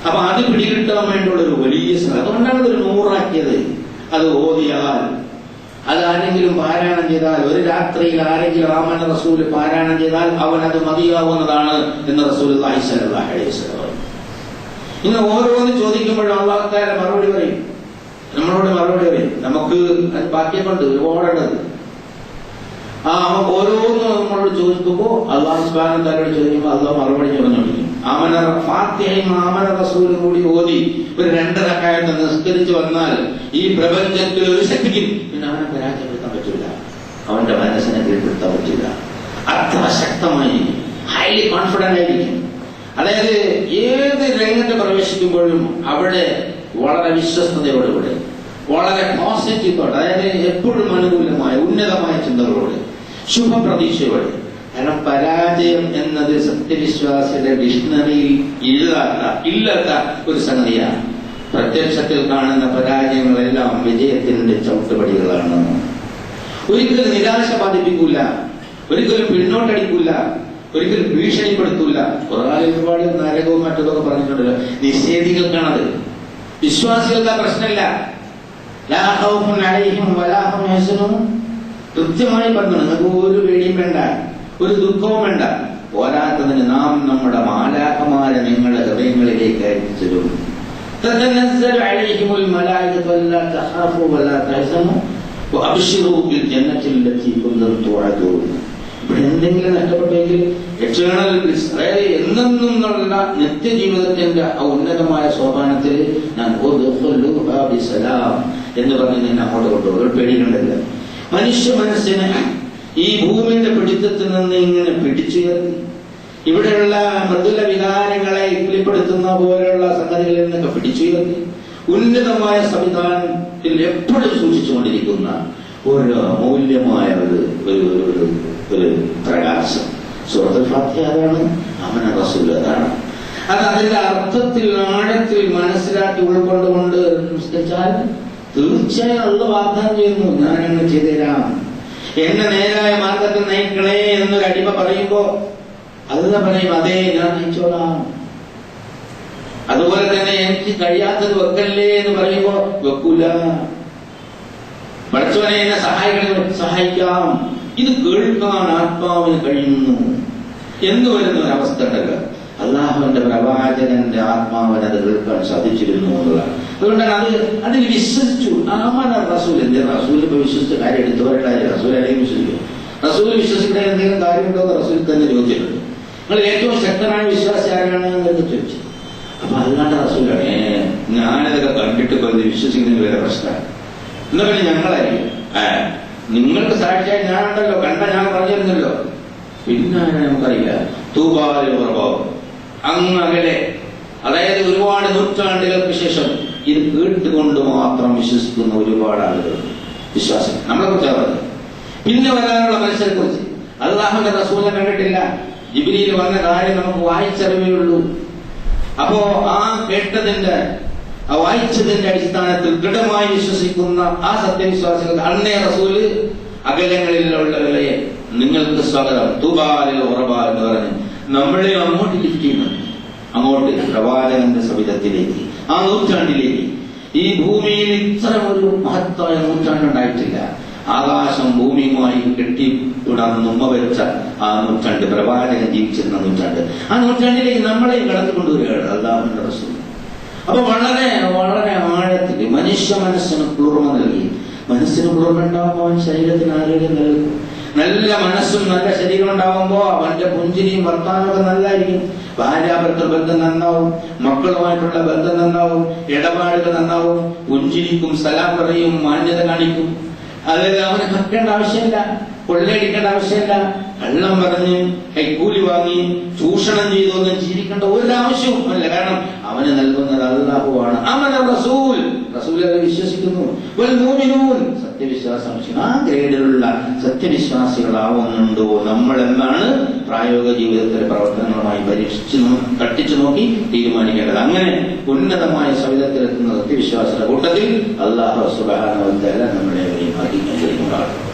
അപ്പൊ അത് പിടികിട്ടാൻ വേണ്ടിയുള്ള ഒരു വലിയ ശ്രമം. അതുകൊണ്ടാണ് ഇതൊരു 100 അത് ഓതിയാൽ, അത് ആരെങ്കിലും പാരായണം ചെയ്താൽ, ഒരു രാത്രിയിൽ ആരെങ്കിലും ആമന റസൂല് പാരായണം ചെയ്താൽ അവൻ അത് മതിയാവുന്നതാണ് എന്ന് റസൂലുള്ളാഹി സ്വല്ലല്ലാഹു അലൈഹി വസല്ലം. ഇങ്ങനെ ഓരോന്ന് ചോദിക്കുമ്പോഴും അല്ലാഹു തആല മറുപടി പറയും, നമ്മളോട് മറുപടി പറയും. നമുക്ക് അത് ബാക്കിയുണ്ട്, ഒരുപാടുള്ളത്. ഓരോന്നും നമ്മളോട് ചോദിക്കുമ്പോൾ അല്ലാഹു സുബ്ഹാനഹു വ തആലയോട് ചോദിക്കുമ്പോൾ അല്ലാഹു മറുപടി പറഞ്ഞുകൊണ്ടിരിക്കും. ആമന ഫാത്തിഹയും ആമന റസൂലും കൂടി ഓതി ഒരു 2 റക്അത്ത് നിസ്കരിച്ചു വന്നാൽ ഈ പ്രപഞ്ചത്തിൽ ഒരു ശക്തിക്കും പിന്നെ അവനെ പരാജയപ്പെടുത്താൻ പറ്റില്ല, അവന്റെ മനസ്സിനെ കീഴ്പ്പെടുത്താൻ പറ്റില്ല. അത്ര ശക്തമായി ഹൈലി കോൺഫിഡന്റ് ആയിരിക്കും. അതായത് ഏത് രംഗത്ത് പ്രവേശിക്കുമ്പോഴും അവിടെ വളരെ വിശ്വസ്തയോടുകൂടെ, വളരെ പോസിറ്റീവോടെ, അതായത് എപ്പോഴും അനുകൂലമായ ഉന്നതമായ ചിന്തകളോട്, ശുഭപ്രതീക്ഷയോടെ. കാരണം പരാജയം എന്നത് സത്യവിശ്വാസിയുടെ ഡിക്ഷണറിയിൽ ഇല്ലാത്ത ഒരു സംഗതിയാണ്. പ്രത്യക്ഷത്തിൽ കാണുന്ന പരാജയങ്ങളെല്ലാം വിജയത്തിന്റെ ചവിട്ടുപടികളാണ്. ഒരിക്കലും നിരാശ ബാധിപ്പിക്കൂല, ഒരിക്കലും പിന്നോട്ടടിക്കൂല, ഒരിക്കലും ഭീഷണിപ്പെടുത്തൂല. ഒരുപാട് നരകവും മറ്റതൊക്കെ പറഞ്ഞിട്ടുണ്ടല്ലോ. നിഷേധികൾക്കാണത്. വിശ്വാസികൾക്ക് ആ പ്രശ്നമില്ല. കൃത്യമായി പറഞ്ഞു. നിങ്ങൾക്ക് ഒരു പേടിയും വേണ്ട, ഒരു ദുഃഖവും വേണ്ട. പോരാത്തതിന് നാം നമ്മുടെ മാലാഖമാരെ നിങ്ങളുടെ ഹൃദയങ്ങളിലേക്ക് അയച്ചിരും. تتنزل عليهم الملائكة ألا تخافوا ولا تحزنوا وأبشروا بالجنة التي كنتم توعدون. ഇവിടെ എന്തെങ്കിലും നഷ്ടപ്പെട്ടെങ്കിൽ എറ്റേണൽ ബ്ലിസ്, അതായത് എന്നെന്നുള്ള നിത്യജീവിതത്തിന്റെ ആ ഉന്നതമായ സോപാനത്തിൽ ഞാൻ എന്ന് പറഞ്ഞ് നിന്നെ അങ്ങോട്ട് കൊണ്ടുപോകും. ഒരു പേടിക്കണ്ടല്ല. മനുഷ്യ മനസ്സിനെ ഈ ഭൂമിയുടെ പിടിത്തത്തിൽ നിന്ന് ഇങ്ങനെ പിടിച്ചുയർത്തി ഇവിടെയുള്ള മൃദുല വികാരങ്ങളെ ഇക്ലിപ്പെടുത്തുന്ന പോലെയുള്ള സംഗതികളിൽ നിന്നൊക്കെ പിടിച്ചുയർത്തി ഉന്നതമായ സംവിധാനത്തിൽ എപ്പോഴും സൂക്ഷിച്ചുകൊണ്ടിരിക്കുന്ന ഒരു അമൂല്യമായ ഒരു പ്രകാശം. സൂറത്തുൽ ഫാത്തിഹ അതാണ്, ആമന റസൂൽ അതാണ്. അത് അതിന്റെ അർത്ഥത്തിൽ ആഴത്തിൽ മനസ്സിലാക്കി ഉൾക്കൊണ്ടുകൊണ്ട് നിസ്കരിച്ചാൽ തീർച്ചയായും അള്ളാഹു വാഗ്ദാനം ചെയ്യുന്നു, ഞാനങ്ങ് ചെയ്തുതരാം, എന്നെ നേരായ മാർഗത്തിൽ നയിക്കണേ എന്നൊരു അടിമ പറയുമ്പോ അല്ല പറയും, അതേ ഞാൻ നയിച്ചോളാം. അതുപോലെ തന്നെ എനിക്ക് കഴിയാത്തത് വെക്കല്ലേ എന്ന് പറയുമ്പോ വെക്കൂല, പഠിച്ചവനെ എന്നെ സഹായിക്കാം. ഇത് കേൾക്കാൻ ആത്മാവിന് കഴിയുന്നു എന്ന് വരുന്ന ഒരവസ്ഥ ഉണ്ടല്ലോ. അള്ളാഹുവിന്റെ പ്രവാചകന്റെ ആത്മാവിന് അത് കേൾക്കാൻ സാധിച്ചിരുന്നു എന്നുള്ളതാണ്. അതുകൊണ്ടാണ് അതിൽ വിശ്വസിച്ചു. ആമന റസൂൽ. എന്റെ റസൂൽ ഇപ്പൊ വിശ്വസിച്ച കാര്യം എടുത്തവരുടെ റസൂൽ അല്ലെങ്കിൽ വിശ്വസിക്കും. റസൂൽ വിശ്വസിക്കുന്ന എന്തെങ്കിലും കാര്യമുണ്ടോ എന്ന് റസൂൽ തന്നെ ചോദിച്ചിട്ടുണ്ട്. നിങ്ങൾ ഏറ്റവും ശക്തനായ വിശ്വാസി ആരാണ് എന്ന് ചോദിച്ചു. അപ്പൊ അല്ലാണ്ട് റസൂലാണ്, ഞാനിതൊക്കെ കണ്ടിട്ട് കൊല്ലം വിശ്വസിക്കുന്നതിന് വേറെ പ്രശ്നമാണ്. എന്നാ പിന്നെ ഞങ്ങളായിരിക്കും, നിങ്ങൾക്ക് സാക്ഷിയായി ഞാനുണ്ടല്ലോ, കണ്ട ഞാൻ പറഞ്ഞിരുന്നല്ലോ, പിന്നെ നമുക്കറിയില്ല. തൂബാല് പ്രഭാവം അങ്ങനെ, അതായത് ഒരുപാട് നൂറ്റാണ്ടുകൾക്ക് ശേഷം ഇത് കേട്ടുകൊണ്ട് മാത്രം വിശ്വസിക്കുന്ന ഒരുപാട് ആളുകൾ വിശ്വാസം നമ്മളെ കുറിച്ചാണ് പറഞ്ഞത്. പിന്നെ വരാനുള്ള മനുഷ്യരെ കുറിച്ച് അല്ലാഹുവിന്റെ റസൂലിനെ കണ്ടിട്ടില്ല. ജിബ്രീൽ വന്ന കാര്യം നമുക്ക് വായിച്ചറിവുള്ളൂ. അപ്പോ ആ കേട്ടതിന്റെ ആ വായിച്ചതിന്റെ അടിസ്ഥാനത്തിൽ ദൃഢമായി വിശ്വസിക്കുന്ന ആ സത്യവിശ്വാസികൾക്ക് അന്നേ റസൂല് അകലങ്ങളിലുള്ളവരെ നിങ്ങൾക്ക് സ്വാഗതം, തൂബാലിൽ ഉറബ എന്ന് പറഞ്ഞ് നമ്മളെ അങ്ങോട്ട് ലിഫ്റ്റ് ചെയ്യുന്നുണ്ട്. അങ്ങോട്ട് പ്രവാചകന്റെ സവിധത്തിലേക്ക്, ആ നൂറ്റാണ്ടിലേക്ക്. ഈ ഭൂമിയിൽ ഇത്തരം ഒരു മഹത്തായ നൂറ്റാണ്ടുണ്ടായിട്ടില്ല. ആകാശം ഭൂമിയുമായി കെട്ടിപ്പിടന്നുമ്മ വെച്ച ആ നൂറ്റാണ്ട്, പ്രവാചകൻ ജീവിച്ചിരുന്ന നൂറ്റാണ്ട്. ആ നൂറ്റാണ്ടിലേക്ക് നമ്മളെ കടത്തിക്കൊണ്ടുവരികയാണ് അല്ലാഹുവിന്റെ റസൂൽ. അപ്പൊ വളരെ വളരെ ആഴത്തിൽ മനുഷ്യ മനസ്സിന് കുളിർമ നൽകി. മനസ്സിന് കുളിർമ ഉണ്ടാകുമ്പോൾ അവൻ ശരീരത്തിന് ആരോഗ്യം നൽകും. നല്ല മനസ്സും നല്ല ശരീരം ഉണ്ടാകുമ്പോ അവന്റെ പുഞ്ചിരിയും വർത്താനമൊക്കെ നല്ലതായിരിക്കും. ഭാര്യാഭർത്തൃ ബന്ധം നന്നാവും, മക്കളുമായിട്ടുള്ള ബന്ധം നന്നാവും, ഇടപാടുകൾ നന്നാവും, പുഞ്ചിരിക്കും, സലാം പറയും, മാന്യത കാണിക്കും. അതായത് അവന് കക്കേണ്ട ആവശ്യമില്ല, കൊള്ളയടിക്കേണ്ട ആവശ്യമില്ല, കള്ളം പറഞ്ഞ് കൈക്കൂലി വാങ്ങി ചൂഷണം ചെയ്തൊന്നും ജീവിക്കേണ്ട ഒരാവശ്യവും അല്ല. കാരണം അവന് നൽകുന്നത് അല്ലാഹുവാണ്. അവൻ റസൂൽ, റസൂലിനെ വിശ്വസിക്കുന്നു. സത്യവിശ്വാസം, ആ ഗ്രേഡിലുള്ള സത്യവിശ്വാസികളാവുന്നുണ്ടോ നമ്മൾ എന്നാണ് പ്രായോഗിക ജീവിതത്തിലെ പ്രവർത്തനങ്ങളുമായി പരീക്ഷിച്ച് തട്ടിച്ചു നോക്കി തീരുമാനിക്കേണ്ടത്. അങ്ങനെ ഉന്നതമായ സവിധത്തിലെത്തുന്ന സത്യവിശ്വാസിയുടെ കൂട്ടത്തിൽ അല്ലാഹു സുബ്ഹാനഹു വ തആല നമ്മളെ അനുഗ്രഹിക്കുമാറാകട്ടെ.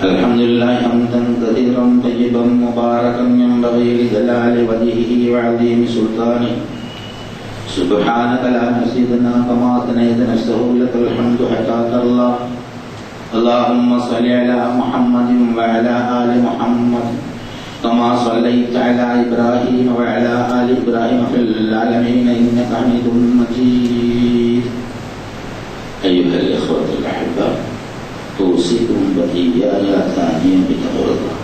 الحمد لله حمدا كثيرا طيبا مباركا ينبغي لجلال وجهه وعظيم سلطانه. سبحانك لا نحصي ثناء كما اثنيت نفسه لك الحمد حتى ترضى. اللهم صل على محمد وعلى ال محمد كما صليت على ابراهيم وعلى ال ابراهيم في العالمين انك حميد مجيد. أيها الإخوة الأحباء، أوصيكم وإياي ثانيا بتقوى الله.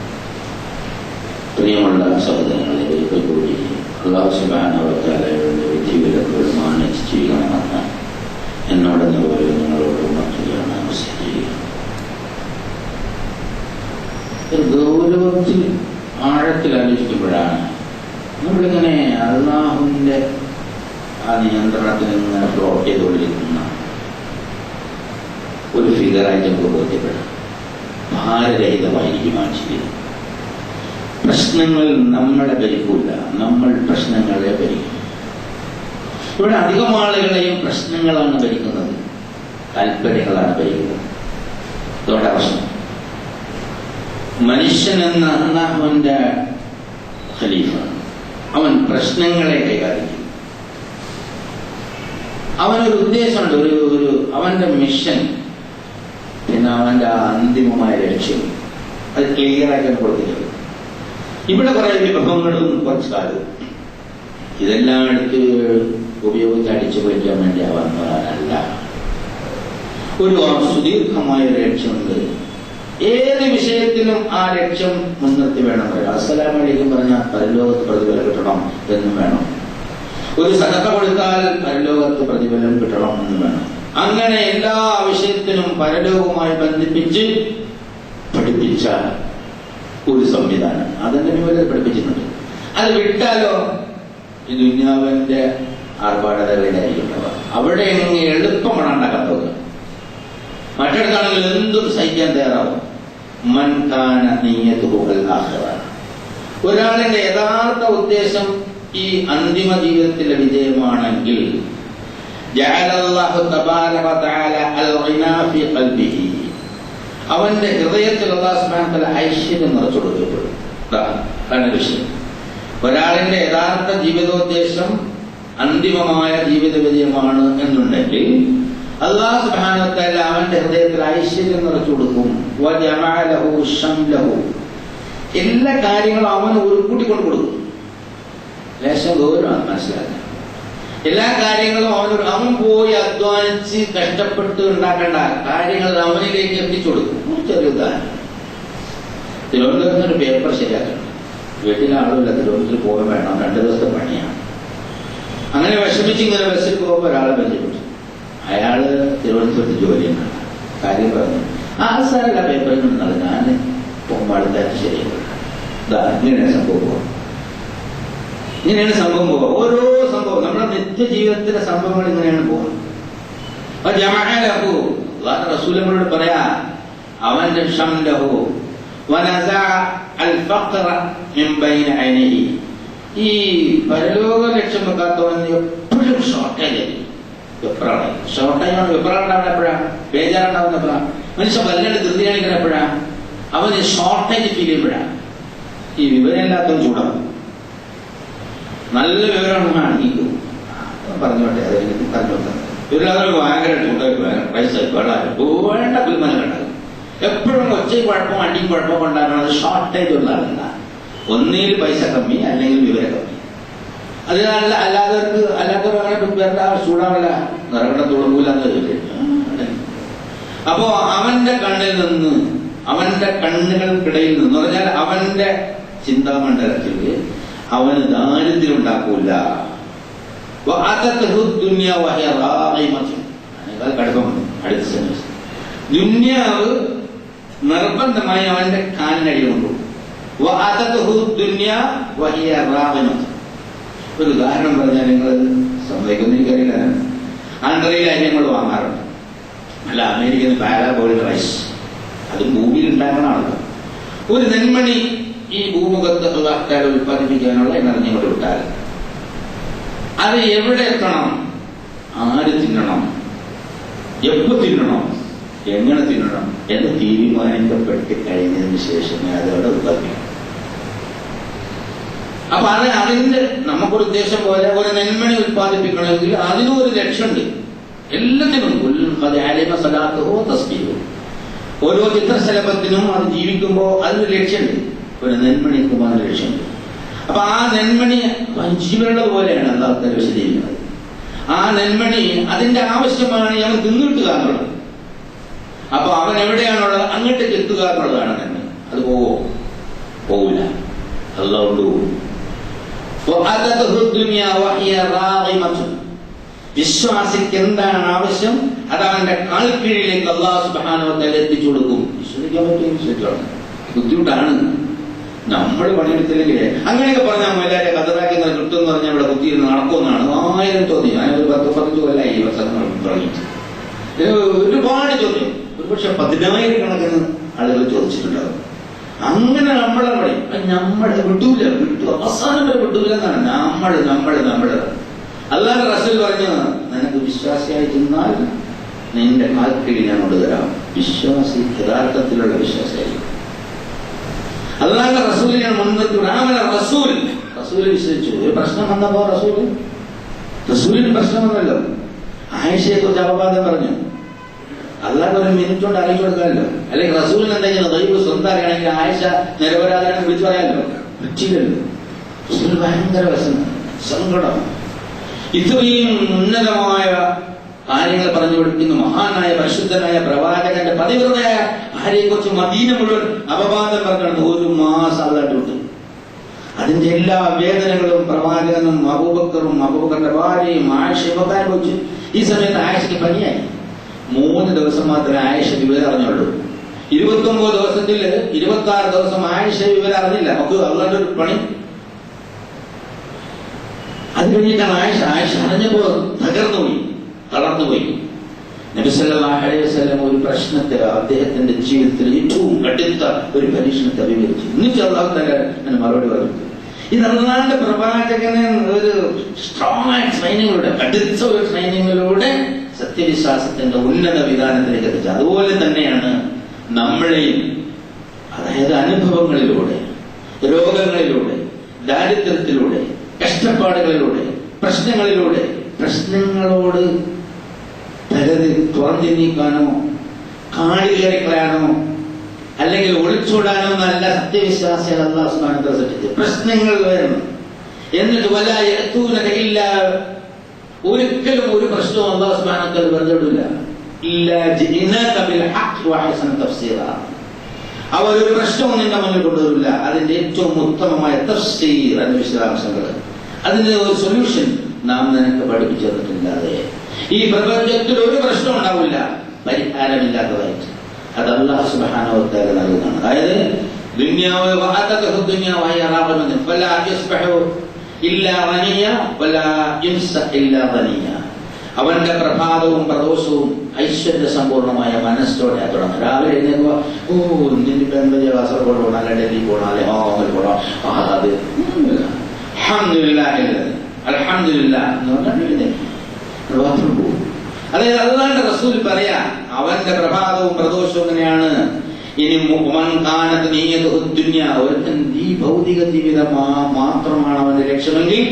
പ്രിയമുള്ള സഹോദരങ്ങളെ, ഒരിക്കൽ കൂടി അല്ലാഹു സുബ്ഹാനഹു വ തആലയുടെ വിധിവിലക്കുകൾ മാനിച്ച് ചെയ്യണമെന്ന് എന്നോടെന്ന പോലെ നിങ്ങളോട് മറ്റുള്ളവരാണ് ആവശ്യം. ഗൗരവത്തിൽ ആഴത്തിൽ ആലോചിക്കുമ്പോഴാണ് നമ്മളിങ്ങനെ അല്ലാഹുവിന്റെ ആ നിയന്ത്രണത്തിൽ ഇങ്ങനെ ഫ്ലോട്ട് ചെയ്തുകൊണ്ടിരിക്കുന്ന ഒരു ഫിഗറായിട്ട് നമുക്ക് ബോധ്യപ്പെടാം. ഭാരരഹിതമായിരിക്കുമാണ് ജീവിതം. പ്രശ്നങ്ങൾ നമ്മളെ ഭരിക്കൂല, നമ്മൾ പ്രശ്നങ്ങളെ ഭരിക്കും. ഇവിടെ അധികം ആളുകളെയും പ്രശ്നങ്ങളാണ് ഭരിക്കുന്നത്, താല്പര്യങ്ങളാണ് ഭരിക്കുന്നത്. അതുകൊണ്ടാണ് പ്രശ്നം. മനുഷ്യൻ എന്ന അല്ലാഹുവിന്റെ ഖലീഫ, അവൻ പ്രശ്നങ്ങളെ കൈകാര്യം ചെയ്യും. അവനൊരു ഉദ്ദേശമുണ്ട്, ഒരു അവന്റെ മിഷൻ, പിന്നെ അവന്റെ അന്തിമമായ ലക്ഷ്യം അത് ക്ലിയറാക്കി കൊടുത്തിട്ടുണ്ട്. ഇവിടെ കുറെ വിഭവങ്ങളും കുറച്ച് കാലവും ഇതെല്ലാം എടുത്ത് ഉപയോഗിച്ച് അടിച്ചു പൊളിക്കാൻ വേണ്ടി വന്നവനല്ല. ഒരു സുദീർഘമായ ലക്ഷ്യമുണ്ട്. ഏത് വിഷയത്തിലും ആ ലക്ഷ്യം മുൻനിർത്തി വേണം പറയാം. അസ്സലാമു അലൈക്കും പറഞ്ഞാൽ പരലോകത്ത് പ്രതിഫലം കിട്ടണം എന്നും വേണം. ഒരു സദഖ കൊടുത്താൽ പരലോകത്ത് പ്രതിഫലം കിട്ടണം എന്നും വേണം. അങ്ങനെ എല്ലാ വിഷയത്തിനും പരലോകവുമായി ബന്ധിപ്പിച്ച് പഠിപ്പിച്ച ഒരു സംവിധാനം അതിന്റെ മുന്നിൽ പഠിപ്പിച്ചിട്ടുണ്ട്. അത് വിട്ടാലോ ഈ ദുന്യാവിന്റെ ആർഭാടതകളിലായിരിക്കുന്നവ അവിടെ എങ്ങനെ എളുപ്പമാണ് ഉണ്ടാക്കാൻ പോകുക. മറ്റിടത്താണെങ്കിൽ എന്തും സഹിക്കാൻ തയ്യാറാവും. മൻകാന നീയത്തുൽ ആഖിറ, ഒരാളിന്റെ യഥാർത്ഥ ഉദ്ദേശം ഈ അന്തിമ ജീവിതത്തിലെ വിജയമാണെങ്കിൽ ജഅലല്ലാഹു തബാരക വതആല അൽ-ഗിനാ ഫീ ഖൽബിഹി, അവന്റെ ഹൃദയത്തിൽ അല്ലാഹു സുബ്ഹാനഹു വ തആല ഐശ്വര്യം നിറച്ചു കൊടുക്കപ്പെടും. അതാണ് വിഷയം. ഒരാളിന്റെ യഥാർത്ഥ ജീവിതോദ്ദേശം അന്തിമമായ ജീവിത വിജയമാണ് എന്നുണ്ടെങ്കിൽ അല്ലാഹു സുബ്ഹാനഹു വ തആല അവന്റെ ഹൃദയത്തിൽ ഐശ്വര്യം നിറച്ചു കൊടുക്കും. വജമഅ ലഹു ശംലഹു, എല്ലാ കാര്യങ്ങളും അവന് ഒരു കൂട്ടിക്കൊണ്ട് കൊടുക്കും. ലേശം ഗൗരവമാണ് മനസ്സിലാക്കുക. എല്ലാ കാര്യങ്ങളും അവൻ പോയി അധ്വാനിച്ച് കഷ്ടപ്പെട്ട് ഉണ്ടാക്കേണ്ട കാര്യങ്ങൾ അവനിലേക്ക് എത്തിച്ചു കൊടുക്കും. ചെറിയ ഉദാഹരണം, തിരുവനന്തപുരത്ത് ഒരു പേപ്പർ ശരിയാക്കണം. വീട്ടിലെ ആളുമില്ല, തിരുവനന്തപുരത്ത് പോകാൻ വേണം, 2 ദിവസത്തെ പണിയാണ്. അങ്ങനെ വിഷമിച്ച് ഇങ്ങനെ ബസ്സിൽ പോകുമ്പോൾ ഒരാളെ ബന്ധപ്പെട്ടു. അയാള് തിരുവനന്തപുരത്ത് ജോലിയാണ്. കാര്യം പറഞ്ഞു, ആ സാറല്ല പേപ്പറിൽ നിന്നാണ് ഞാൻ പോകുമ്പോഴത്തേക്ക് ശരിയാക്കും. ഇങ്ങനെയാണ് സംഭവം. ഇങ്ങനെയാണ് സംഭവം പോവുക. ഓരോ സംഭവം നമ്മുടെ നിത്യജീവിതത്തിലെ സംഭവങ്ങൾ ഇങ്ങനെയാണ് പോകുന്നത്. റസൂലങ്ങളോട് പറയാ, അവന്റെ ഷംലഹു വനസഅ അൽ-ഫഖ്റ മിൻ ബൈന ഐനിഹി, ഈ പരലോക ലക്ഷ്യം വെക്കാത്തവൻ എപ്പോഴും ഷോർട്ടേജ് വെപ്രാണ്. ഷോർട്ടേജാണ് വെപ്രാണ്ടാവുന്ന എപ്പോഴാണ്, ബേജാറുണ്ടാവുന്ന എപ്പോഴാണ്, മനുഷ്യൻ വല്ലാണ്ട് ധൃതി കാണിക്കുന്ന എപ്പോഴാണ്, അവന് ഷോർട്ടേജ് ഫീൽ ചെയ്യുമ്പോഴാണ്. ഈ വിവരമില്ലാത്തവൻ ചൂടാവും. നല്ല വിവരമാണ് ഈ പറഞ്ഞോട്ടെ, അതെനിക്ക് പറഞ്ഞോട്ടെ. ഇവരവർക്ക് ഭയങ്കര ചൂടായി, പൈസ വേണ്ട കുൽമന കണ്ടത്. എപ്പോഴും ഒച്ചയും കുഴപ്പം അടിയും കുഴപ്പം കൊണ്ടാകുന്നത് ഷോർട്ടേജ് ഉള്ള ആളല്ല. ഒന്നിൽ പൈസ കമ്മി, അല്ലെങ്കിൽ വിവരം കമ്മി. അത് അല്ലാത്തവർ അങ്ങനെ വേണ്ട ചൂടാവില്ല, നിറകട തുടങ്ങൂലെന്ന് ചോദിച്ചു. അപ്പോ അവന്റെ കണ്ണിൽ നിന്ന്, അവന്റെ കണ്ണുകൾക്കിടയിൽ നിന്ന് പറഞ്ഞാൽ അവന്റെ ചിന്താമണ്ഡലത്തിൽ അവന് ദാരിദ്ര്യം ഉണ്ടാക്കൂല. കടുപ്പം അടുത്ത ദുന്യാവ് നിർബന്ധമായി അവന്റെ കാലിനടി കൊണ്ടു. ഒരു ഉദാഹരണം പറഞ്ഞാൽ നിങ്ങൾ സമ്മതിക്കുന്ന എനിക്കറിയില്ല. ആന്ധ്രയിൽ അരിയങ്ങൾ വാങ്ങാറുണ്ട്. അല്ല, അമേരിക്കൻ പാരാബോളിക് റൈസ്, അത് ഭൂമിയിൽ ഉണ്ടാക്കണമാണല്ലോ. ഒരു നെന്മണി ഈ ഭൂമുഖത്ത് അല്ലാഹ് ഉൽപ്പാദിപ്പിക്കാനുള്ള എനർജി കൊണ്ട് വിട്ടാൽ അത് എവിടെ എത്തണം, ആര് തിന്നണം, എപ്പോ തിന്നണം, എങ്ങനെ തിന്നണം എന്ന് തീരുമാനിക്കപ്പെട്ട് കഴിഞ്ഞതിന് ശേഷമേ അതവിടെ ഉൽപ്പാദിപ്പിക്കണം. അപ്പൊ അതിന്റെ നമുക്കൊരു ഉദ്ദേശം പോലെ ഒരു നെന്മണി ഉൽപ്പാദിപ്പിക്കണമെങ്കിൽ അതിനും ഒരു ലക്ഷ്യമുണ്ട്. എല്ലാത്തിനും ഓരോ ചിത്രശലഭത്തിനും അത് ജീവിക്കുമ്പോൾ അതിനൊരു ലക്ഷ്യമുണ്ട്. ഒരു നെന്മണിക്കും അതിന് ലക്ഷ്യമുണ്ട്. അപ്പൊ ആ നെന്മണി ജീവനുള്ളത് പോലെയാണ് അല്ലാത്ത വിശദീകരിക്കുന്നത്. ആ നെന്മണി അതിന്റെ ആവശ്യമാണ് അവൻ തിന്നിട്ടുക എന്നുള്ളത്. അപ്പൊ അവൻ എവിടെയാണുള്ളത് അങ്ങോട്ടേക്ക് എത്തുക എന്നുള്ളതാണ് നെന്മണി. അത് പോവില്ല, അതുകൊണ്ട് വിശ്വാസിക്ക് എന്താണ് ആവശ്യം അത് അവന്റെ കാൽക്കീഴിലേക്ക് അല്ലാഹു സുബ്ഹാനഹു വ തആല എത്തിച്ചു കൊടുക്കും. വിശ്വസിക്കാൻ പറ്റും, വിശ്വസിക്കണം. ബുദ്ധിമുട്ടാണ്. നമ്മൾ പണിയെടുത്തില്ലെങ്കിൽ അങ്ങനെയൊക്കെ പറഞ്ഞാൽ എല്ലാവരും കഥറാക്കി കിട്ടും എന്ന് പറഞ്ഞാൽ ഇവിടെ കുത്തിയിരുന്ന് നടക്കുമെന്നാണ് 1000 ചോദ്യം. ഞാനൊരു 10-15 കൊല്ലമായി ഈ വർഷങ്ങൾ തുടങ്ങിയിട്ട് ഒരുപാട് ചോദ്യം, ഒരുപക്ഷെ 10,000 കണക്കിന് ആളുകൾ ചോദിച്ചിട്ടുണ്ടാകും. അങ്ങനെ നമ്മളെ പറയും, നമ്മളെ വിട്ടൂല, അവസാനം വരെ വിട്ടൂല എന്നാണ്. നമ്മള് അല്ലാഹു റസൂൽ പറഞ്ഞു, നിനക്ക് വിശ്വാസിയായി ചെന്നാൽ നിന്റെ കാൽക്കീഴിൽ ഞാൻ കൊണ്ടുതരാം. വിശ്വാസി യഥാർത്ഥത്തിലുള്ള വിശ്വാസിയായി അല്ലാഹുവിന്റെ റസൂലിനെ മുൻനിർത്തി റസൂൽ റസൂല് വിശ്വസിച്ചു. ഒരു പ്രശ്നം വന്നപ്പോ റസൂലിന് പ്രശ്നം വന്നല്ലോ. ആയിഷയെ കുറിച്ച് അപവാദം പറഞ്ഞു. അല്ലാതെ ഒരു മിനിറ്റ് കൊണ്ട് അറിയിച്ചു കൊടുക്കാമല്ലോ. അല്ലെങ്കിൽ റസൂലിന് എന്തെങ്കിലും ദൈവ സ്വന്തം അറിയണമെങ്കിൽ ആയിഷ നിരപരാധിയാണെന്ന് വിളിച്ചു പറയാമല്ലോ. പറ്റില്ലല്ലോ. റസൂൽ ഭയങ്കര വിഷമം, സങ്കടം. ഇത്രയും ഉന്നതമായ കാര്യങ്ങൾ പറഞ്ഞു കൊടുക്കുന്ന മഹാനായ പരിശുദ്ധനായ പ്രവാചകന്റെ പതിവ്രതയായ ആരെക്കുറിച്ച് മദീന മുഴുവൻ അപവാദം പറഞ്ഞിട്ട് 1 മാസം അല്ലാണ്ട് വിട്ടു. അതിന്റെ എല്ലാ വേദനകളും പ്രവാചകനും അബൂബക്കറിന്റെ ഭാര്യയും ആയിഷയും ഒക്കെ അനുഭവിച്ചു. ഈ സമയത്ത് ആയിഷയ്ക്ക് പനിയായി. 3 ദിവസം മാത്രമേ ആയിഷ വിവരം അറിഞ്ഞുള്ളൂ. 29 ദിവസത്തിൽ 26 ദിവസം ആയിഷ വിവരം അറിഞ്ഞില്ല. നമുക്ക് അല്ലാണ്ട് ഒരു പണി. അത് കഴിഞ്ഞിട്ടാണ് ആയിഷ അറിഞ്ഞപ്പോ തളർന്നുപോയി. നബി സല്ലല്ലാഹു അലൈഹി വസല്ലം ഒരു പ്രശ്നത്തെ അദ്ദേഹത്തിന്റെ ജീവിതത്തിൽ ഏറ്റവും കടുത്ത ഒരു പരീക്ഷണത്തെ അഭിമുഖീകരിച്ചു. എന്നിട്ട് അല്ലാഹു തആല അതിന് മറുപടി പറഞ്ഞു. ഇത് അല്ലാഹുവിന്റെ പ്രവാചകനെ ഒരു സ്ട്രോങ് ആയ ട്രെയിനിങ്ങിലൂടെ, കടുത്ത ഒരു ട്രെയിനിങ്ങിലൂടെ സത്യവിശ്വാസത്തിന്റെ ഉന്നത വിധാനത്തിലേക്ക് എത്തിച്ചത്. അതുപോലെ തന്നെയാണ് നമ്മളെയും, അതായത് അനുഭവങ്ങളിലൂടെ, രോഗങ്ങളിലൂടെ, ദാരിദ്ര്യത്തിലൂടെ, കഷ്ടപ്പാടുകളിലൂടെ, പ്രശ്നങ്ങളോട് തുറന്നു നീക്കാനോ കാടി കയറിക്കളയാനോ അല്ലെങ്കിൽ ഒളിച്ചോടാനോ എന്നല്ല സത്യവിശ്വാസികൾ അല്ലാഹു സുബ്ഹാനഹു വ തആല സൃഷ്ടിച്ചത്. പ്രശ്നങ്ങൾ വരണം. എന്നിട്ട് ഒരിക്കലും ഒരു പ്രശ്നവും അല്ലാഹു സുബ്ഹാനഹു വ തആല വെറുതെ വിടില്ല. അവരൊരു പ്രശ്നവും നിന്റെ മുന്നിൽ കൊണ്ടുവരില്ല. അതിന്റെ ഏറ്റവും ഉത്തമമായ തഫ്സീർ, അതിന്റെ വിശദാംശങ്ങൾ, അതിന്റെ ഒരു സൊല്യൂഷൻ നാം നിനക്ക് പഠിപ്പിച്ചു തന്നിട്ടില്ലാതെ ഈ പ്രപഞ്ചത്തിൽ ഒരു പ്രശ്നം ഉണ്ടാവില്ല പരിഹാരമില്ലാത്തതായിട്ട്. അത് അല്ലാഹു സുബ്ഹാനഹു വ തആല നൽകുന്നതാണ്. അതായത് അവന്റെ പ്രഭാതവും പ്രദോഷവും ഐശ്വര്യ സമ്പൂർണമായ മനസ്സോടെ തുടങ്ങും. രാവിലെ എഴുന്നേൽക്കുക, ഇന്നിപ്പോ എന്താ കാസർഗോഡ് പോകണം, അല്ലെ ഡൽഹി പോകണം, അല്ലെ ഹോമിൽ പോകണം, അത് അൽഹംദുലില്ലാഹ് അൽഹംദുലില്ലാഹ് എന്ന് പറഞ്ഞാൽ എഴുന്നേൽക്കും, ബാത്റൂം പോകും. അതായത് അല്ലാഹുവിന്റെ റസൂൽ പറയാ അവന്റെ പ്രഭാതവും പ്രദോഷവും എങ്ങനെയാണ്. ഇനി ഒരുത്തൻ ഈ ഭൗതിക ജീവിതം മാത്രമാണ് അവന്റെ ലക്ഷ്യമെങ്കിൽ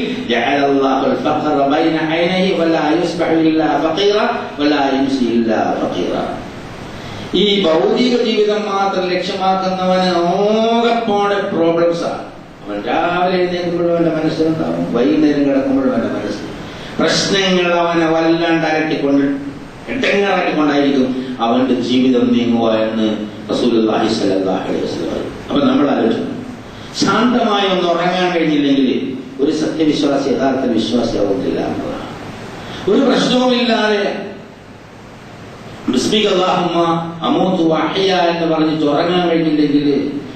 ഈ ഭൗതിക ജീവിതം മാത്രം ലക്ഷ്യമാക്കുന്നവന് ഓകപ്പാടെ പ്രോബ്ലംസാണ്. അവൻ രാവിലെ എഴുന്നേൽക്കുമ്പോഴും അവന്റെ മനസ്സിലുണ്ടാവും, വൈകുന്നേരം കിടക്കുമ്പോഴും അവന്റെ മനസ്സിൽ പ്രശ്നങ്ങൾ അവനെ വല്ലാണ്ട് ഇടങ്ങാറാക്കിക്കൊണ്ടായിരിക്കും അവന്റെ ജീവിതം നീങ്ങുക എന്ന് റസൂലുള്ളാഹി സ്വല്ലല്ലാഹു അലൈഹി വസല്ലം പറയും. അപ്പൊ നമ്മൾ ആലോചിക്കണം, ശാന്തമായി ഒന്ന് ഉറങ്ങാൻ കഴിഞ്ഞില്ലെങ്കിൽ ഒരു സത്യവിശ്വാസി യഥാർത്ഥ വിശ്വാസിയാവുന്നില്ല എന്നതാണ്. ഒരു പ്രശ്നവുമില്ലാതെ ബിസ്മിക അല്ലാഹുമ്മ അമൂതു വഅഹ്യ എന്ന് പറഞ്ഞിട്ട് ഉറങ്ങാൻ കഴിഞ്ഞില്ലെങ്കിൽ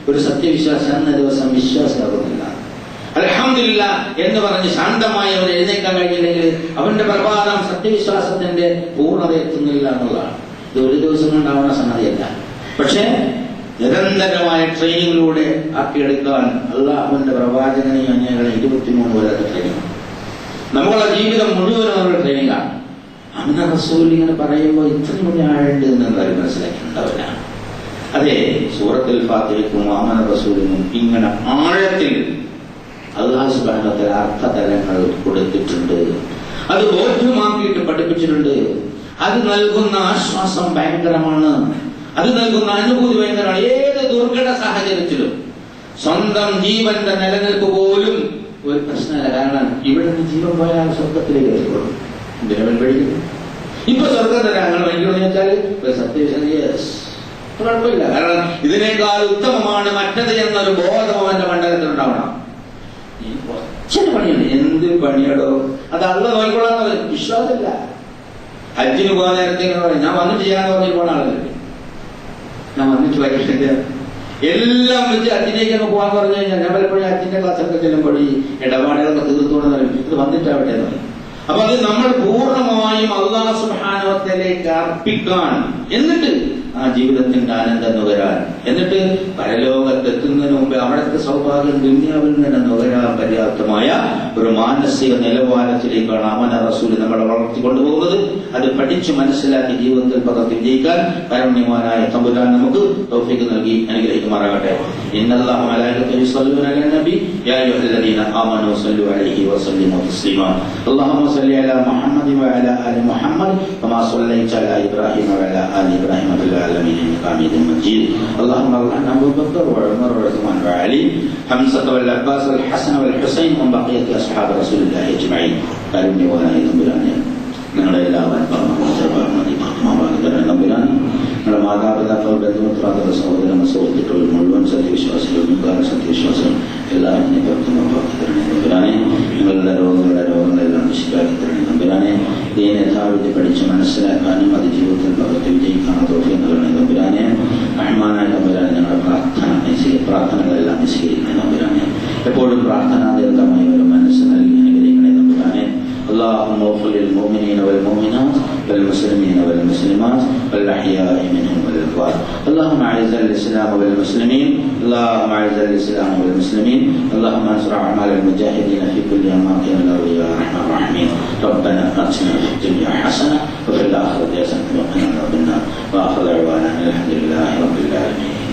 ഒരു സത്യവിശ്വാസി അന്ന ദിവസം വിശ്വാസിയാവുന്നില്ല. അൽഹംദുലില്ലാഹ് എന്ന് പറഞ്ഞ് ശാന്തമായി അവൻ എഴുന്നേക്കാൻ കഴിഞ്ഞില്ലെങ്കിൽ അവന്റെ പ്രഭാതം സത്യവിശ്വാസത്തിന്റെ പൂർണ്ണത എത്തുന്നില്ല എന്നുള്ളതാണ്. ഇത് ഒരു ദിവസം കൊണ്ടാവുന്ന സംഗതിയല്ല. പക്ഷേ നിരന്തരമായ ട്രെയിനിങ്ങിലൂടെ ആക്കിയെടുക്കാൻ അല്ലാഹുവിന്റെ പ്രവാചകനെയും അന്യകളെ 23 കൊല്ലത്തെ ട്രെയിനിങ്, നമ്മുടെ ജീവിതം മുഴുവനും അവരുടെ ട്രെയിനിങ്ങാണ്. അന്ന് റസൂൽ ഇങ്ങനെ പറയുമ്പോൾ ഇത്രയും വലിയ ആഴുണ്ട് എന്ന് എന്തായാലും മനസ്സിലാക്കിയിട്ടുണ്ടാവില്ല. അതെ, സൂറത്തുൽ ഫാത്തിഹയ്ക്കും ആമന റസൂലിനും ഇങ്ങനെ ആഴത്തിൽ അല്ലാഹു സുബ്ഹാനഹു വ തആല അർത്ഥതലങ്ങൾ കൊടുത്തിട്ടുണ്ട്. അത് ബോധ്യമാക്കിയിട്ട് പഠിപ്പിച്ചിട്ടുണ്ട്. അത് നൽകുന്ന ആശ്വാസം ഭയങ്കരമാണ്. അത് നൽകുന്ന അനുഭൂതി ഭയങ്കരമാണ്. ഏത് ദുർഘട സാഹചര്യത്തിലും സ്വന്തം ജീവന്റെ നിലനിൽപ്പ് പോലും ഒരു പ്രശ്നമല്ല. കാരണം ഇവിടെ നിന്ന് ജീവൻ പോയാൽ സ്വർഗത്തിലേക്ക് എത്തിക്കൊള്ളും. എന്തിനവൻ പഠിക്കുന്നു? ഇപ്പൊ സ്വർഗത്തിൽ അങ്ങനെ വൈകിയോന്ന് വെച്ചാൽ കുഴപ്പമില്ല. കാരണം ഇതിനേക്കാൾ ഉത്തമമാണ് മറ്റത് എന്നൊരു ബോധം അവന്റെ മണ്ഡലത്തിൽ ഉണ്ടാവണം. കുറച്ചൊരു പണിയാണ്. എന്ത് പണിയാടോ, അത് അല്ലാഹു നോക്കിക്കൊള്ളാന്ന് വിശ്വാസമില്ല. ഹജ്ജിന് പോകാൻ നേരത്തെ ഇങ്ങനെ പറയും, ഞാൻ വന്നിട്ട് ചെയ്യാന്ന് പറഞ്ഞിട്ട് പോണ ആളല്ലേ, ഞാൻ വന്നിട്ട് വൈകിട്ടില്ല എല്ലാം വെച്ച് ഹജ്ജിലേക്ക് പോകാൻ പറഞ്ഞു കഴിഞ്ഞാൽ ഞാൻ പലപ്പോഴും ഹജ്ജിന്റെ ക്ലാസ്സൊക്കെ ചെല്ലുമ്പോൾ ഈ ഇടപാടുകളൊക്കെ തീർത്തുകൊണ്ടെന്ന് പറയും, ഇത് വന്നിട്ടാവട്ടെ എന്ന് പറയും. അപ്പൊ അത് നമ്മൾ പൂർണ്ണമായും അല്ലാഹു സുബ്ഹാനഹു വ തആലയിലേക്ക് അർപ്പിക്കാൻ, എന്നിട്ട് ആ ജീവിതത്തിന്റെ ആനന്ദം നുകരാൻ എന്നിട്ട് പരലോകത്തെത്തുന്നതിന് മുമ്പ് അവിടുത്തെ സൗഭാഗ്യം ദുനിയാവിൽ നിന്ന് നുകരാൻ പര്യാപ്തമായ ഒരു മാനസിക നിലവാരത്തിലേക്കാണ് അമന റസൂൽ നമ്മളെ വളർത്തിക്കൊണ്ടുപോകുന്നത്. അത് പഠിച്ചു മനസ്സിലാക്കി ജീവിതത്തിൽ പകർത്തി വിജയിക്കാൻ കാരുണ്യവാനായ തമ്പുരാൻ നമുക്ക് തൗഫീഖ് നൽകി അനുഗ്രഹിക്കുമാറാകട്ടെ. ഇന്നല്ലാഹു മലായികത്തുഹു യുസല്ലൂന അലൻ നബി യാ അയ്യുഹല്ലദീന ആമനൂ സല്ലു അലൈഹി വസല്ലിമു തസ്ലീമാ. അല്ലാഹുമ്മ സല്ലി അലാ മുഹമ്മദ് വഅലാ ആലി മുഹമ്മദ് കമാ സല്ലൈത അലാ ഇബ്രാഹിം വഅലാ ആലി ഇബ്രാഹിം ഫിൽ ആലമീൻ ഇന്നക ഹമീദും മജീദ്. اللهم ارحم ابو بكر وعمر وعثمان وعلي حمزه والعباس والحسن والحسين ومن بقيه اصحاب رسول الله اجمعين. കാരുണ്യവാനായ തമ്പുരാനെ, ഞങ്ങളുടെ എല്ലാ തമ്പുരാനെ, ഞങ്ങളുടെ മാതാപിതാക്കൾ, ബന്ധുമിത്രാക്കൾ, സഹോദര സുഹൃത്തുക്കൾ, മുഴുവൻ സത്യവിശ്വാസികൾ, മുൻകാല സത്യവിശ്വാസികൾ എല്ലാവരും നീ പുറത്തുനിന്നാക്കി തരണേ തമ്പുരാനെ. ഞങ്ങളുടെ രോഗങ്ങളെല്ലാം ശരിയാക്കി തരണേ തമ്പുരാനെ. ദീന യഥാവിധി പഠിച്ച് മനസ്സിലാക്കാനും അത് ജീവിതത്തിൽ പകർത്തി വിജയിക്കാനും തൗഫീഖ് നൽകണേ തമ്പുരാനെ. റഹ്മാനായ തമ്പുരാനെ, ഞങ്ങളുടെ പ്രാർത്ഥനകളെല്ലാം സ്വീകരിക്കണേ തമ്പുരാനെ. എപ്പോഴും പ്രാർത്ഥനാനിരതമായ ഒരു മനസ്സ് നൽകി അനുഗ്രഹിക്കണേ തമ്പുരാനെ. اللهم اغفر للمؤمنين والمؤمنات والمسلمين والمسلمات والأحياء منهم والأموات. اللهم أعز الإسلام والمسلمين. اللهم أعز الإسلام والمسلمين. اللهم انصر أعمال المجاهدين في كل أماكن الأرض يا أرحم الراحمين. ربنا آتنا في الدنيا حسنة وفي الآخرة حسنة وقنا عذاب النار. وآخر دعوانا الحمد لله رب العالمين.